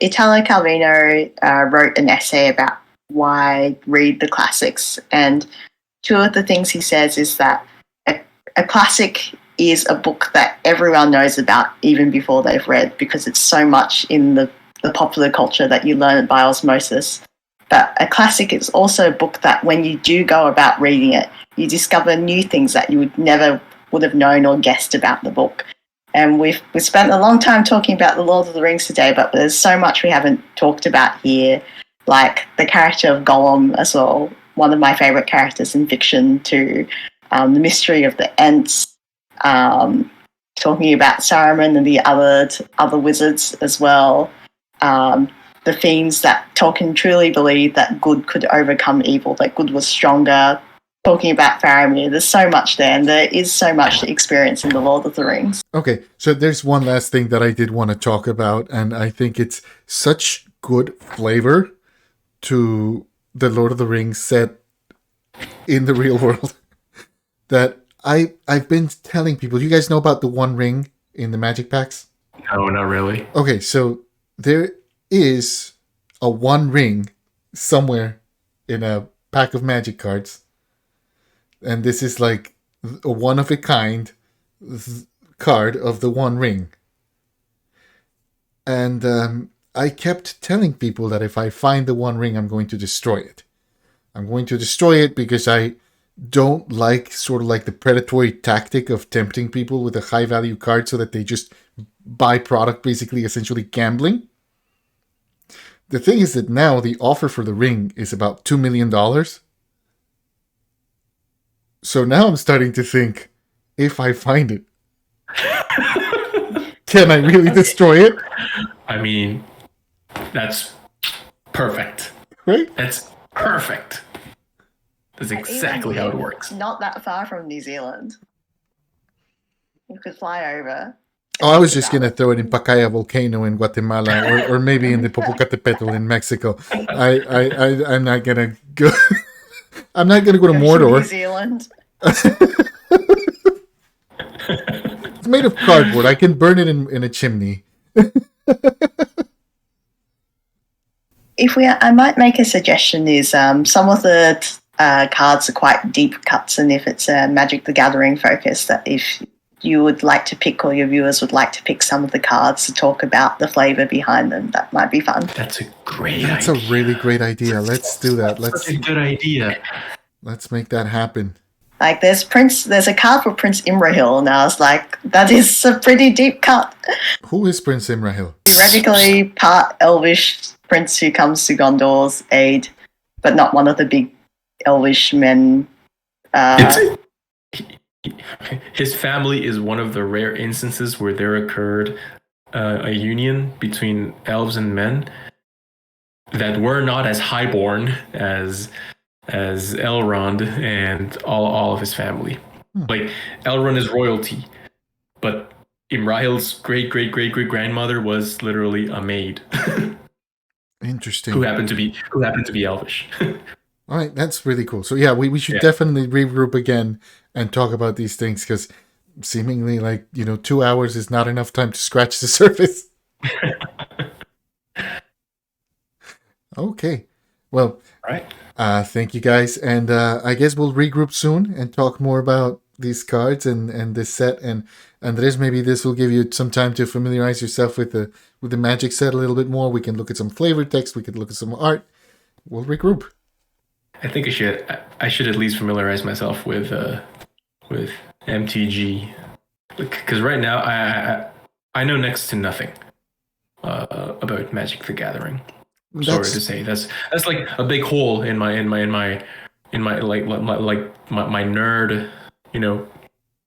Italo Calvino wrote an essay about why read the classics, and two of the things he says is that a classic is a book that everyone knows about even before they've read, because it's so much in the popular culture that you learn it by osmosis. But a classic is also a book that when you do go about reading it, you discover new things that you would have known or guessed about the book. And we've spent a long time talking about the Lord of the Rings today, but there's so much we haven't talked about here, like the character of Gollum as well, one of my favourite characters in fiction too, the mystery of the Ents, talking about Saruman and the other wizards as well, the themes that Tolkien truly believed that good could overcome evil, that good was stronger, talking about Faramir. There's so much there, and there is so much to experience in The Lord of the Rings. Okay, so there's one last thing that I did want to talk about, and I think it's such good flavor to The Lord of the Rings set in the real world that I've been telling people. You guys know about the One Ring in the Magic packs? No, not really. Okay, so there is a One Ring somewhere in a pack of Magic cards. And this is like a one-of-a-kind card of the One Ring. And I kept telling people that if I find the One Ring, I'm going to destroy it. I'm going to destroy it because I don't like sort of like the predatory tactic of tempting people with a high-value card so that they just buy product, basically, essentially gambling. The thing is that now the offer for the ring is about $2 million. So now I'm starting to think, if I find it, can I really destroy it? I mean, that's perfect. Right? That's perfect. That's exactly how it works. Not that far from New Zealand. You could fly over. Oh, I was just going to throw it in Pacaya Volcano in Guatemala or maybe in the Popocatépetl in Mexico. I'm not going to go. I'm not going to go to Mordor. New Zealand. It's made of cardboard. I can burn it in a chimney. I might make a suggestion is some of the cards are quite deep cuts, and if it's a Magic the Gathering focus, that if you would like to pick or your viewers would like to pick some of the cards to talk about the flavor behind them, that might be fun. That's a great idea. That's a really great idea. Let's do that. That's a good idea. Let's make that happen. Like there's a card for Prince Imrahil, and I was like, that is a pretty deep cut. Who is Prince Imrahil? Theoretically, part elvish prince who comes to Gondor's aid, but not one of the big elvish men. His family is one of the rare instances where there occurred a union between elves and men that were not as highborn as Elrond and all of his family. Like Elrond is royalty, but Imrahil's great grandmother was literally a maid. Interesting. Who happened to be elvish. All right, that's really cool. So yeah, we should definitely regroup again and talk about these things, because seemingly 2 hours is not enough time to scratch the surface. Okay. Well, right. Thank you guys, and I guess we'll regroup soon and talk more about these cards and this set. And Andres, maybe this will give you some time to familiarize yourself with the Magic set a little bit more. We can look at some flavor text. We could look at some art. We'll regroup. I think I should at least familiarize myself with MTG, because right now I know next to nothing about Magic the Gathering. Sorry to say, that's like a big hole in my my nerd,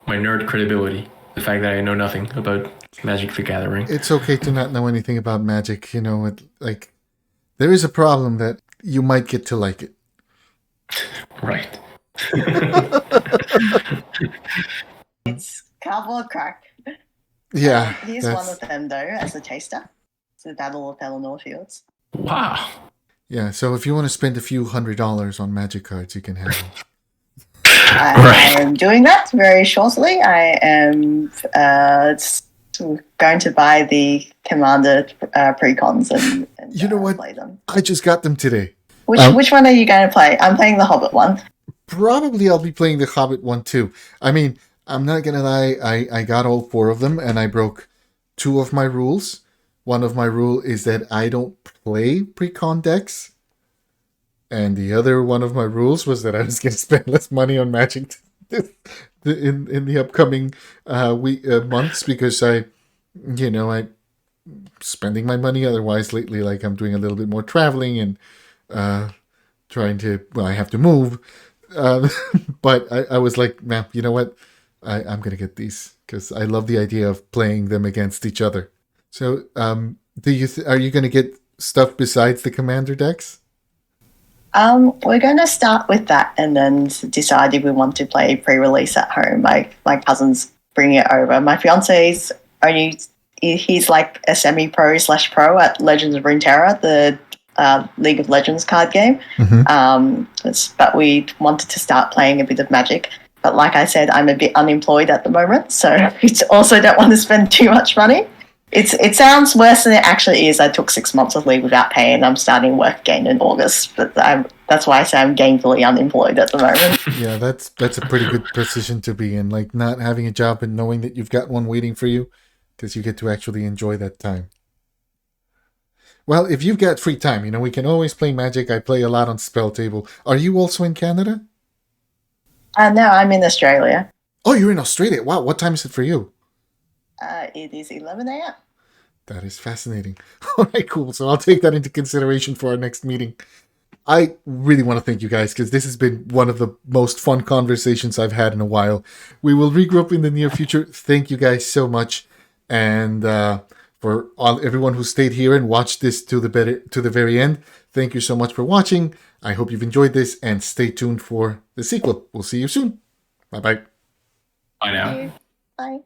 my nerd credibility. The fact that I know nothing about Magic the Gathering. It's okay to not know anything about Magic. There is a problem that you might get to like it. Right. It's cardboard crack. Yeah. Here's one of them, though, as a taster. It's the Battle of Pelennor Fields. Wow. Yeah, so if you want to spend a few $100s on Magic cards, you can have them. I am doing that very shortly. I am going to buy the Commander precons and you know what? Play them. I just got them today. Which one are you going to play? I'm playing the Hobbit one. Probably I'll be playing the Hobbit one too. I mean, I'm not going to lie, I got all 4 of them and I broke 2 of my rules. One of my rule is that I don't play precon decks. And the other one of my rules was that I was going to spend less money on Magic in the upcoming months, because I'm spending my money otherwise lately. Like I'm doing a little bit more traveling and trying to, I have to move. But I was like, nah, you know what? I'm going to get these because I love the idea of playing them against each other. So are you going to get stuff besides the Commander decks? We're going to start with that and then decide if we want to play pre-release at home. My cousin's bringing it over. My fiance's he's like a semi-pro / pro at Legends of Runeterra, the League of Legends card game. Mm-hmm. But we wanted to start playing a bit of Magic. But like I said, I'm a bit unemployed at the moment, so we also don't want to spend too much money. It sounds worse than it actually is. I took 6 months of leave without pay, and I'm starting work again in August. But that's why I say I'm gainfully unemployed at the moment. Yeah, that's a pretty good position to be in, like not having a job and knowing that you've got one waiting for you, because you get to actually enjoy that time. Well, if you've got free time, we can always play Magic. I play a lot on Spell Table. Are you also in Canada? No, I'm in Australia. Oh, you're in Australia. Wow, what time is it for you? It is 11 a.m. That is fascinating. All right, cool. So I'll take that into consideration for our next meeting. I really want to thank you guys, because this has been one of the most fun conversations I've had in a while. We will regroup in the near future. Thank you guys so much. And for everyone who stayed here and watched this to the very end, thank you so much for watching. I hope you've enjoyed this, and stay tuned for the sequel. We'll see you soon. Bye-bye. Bye now. Bye.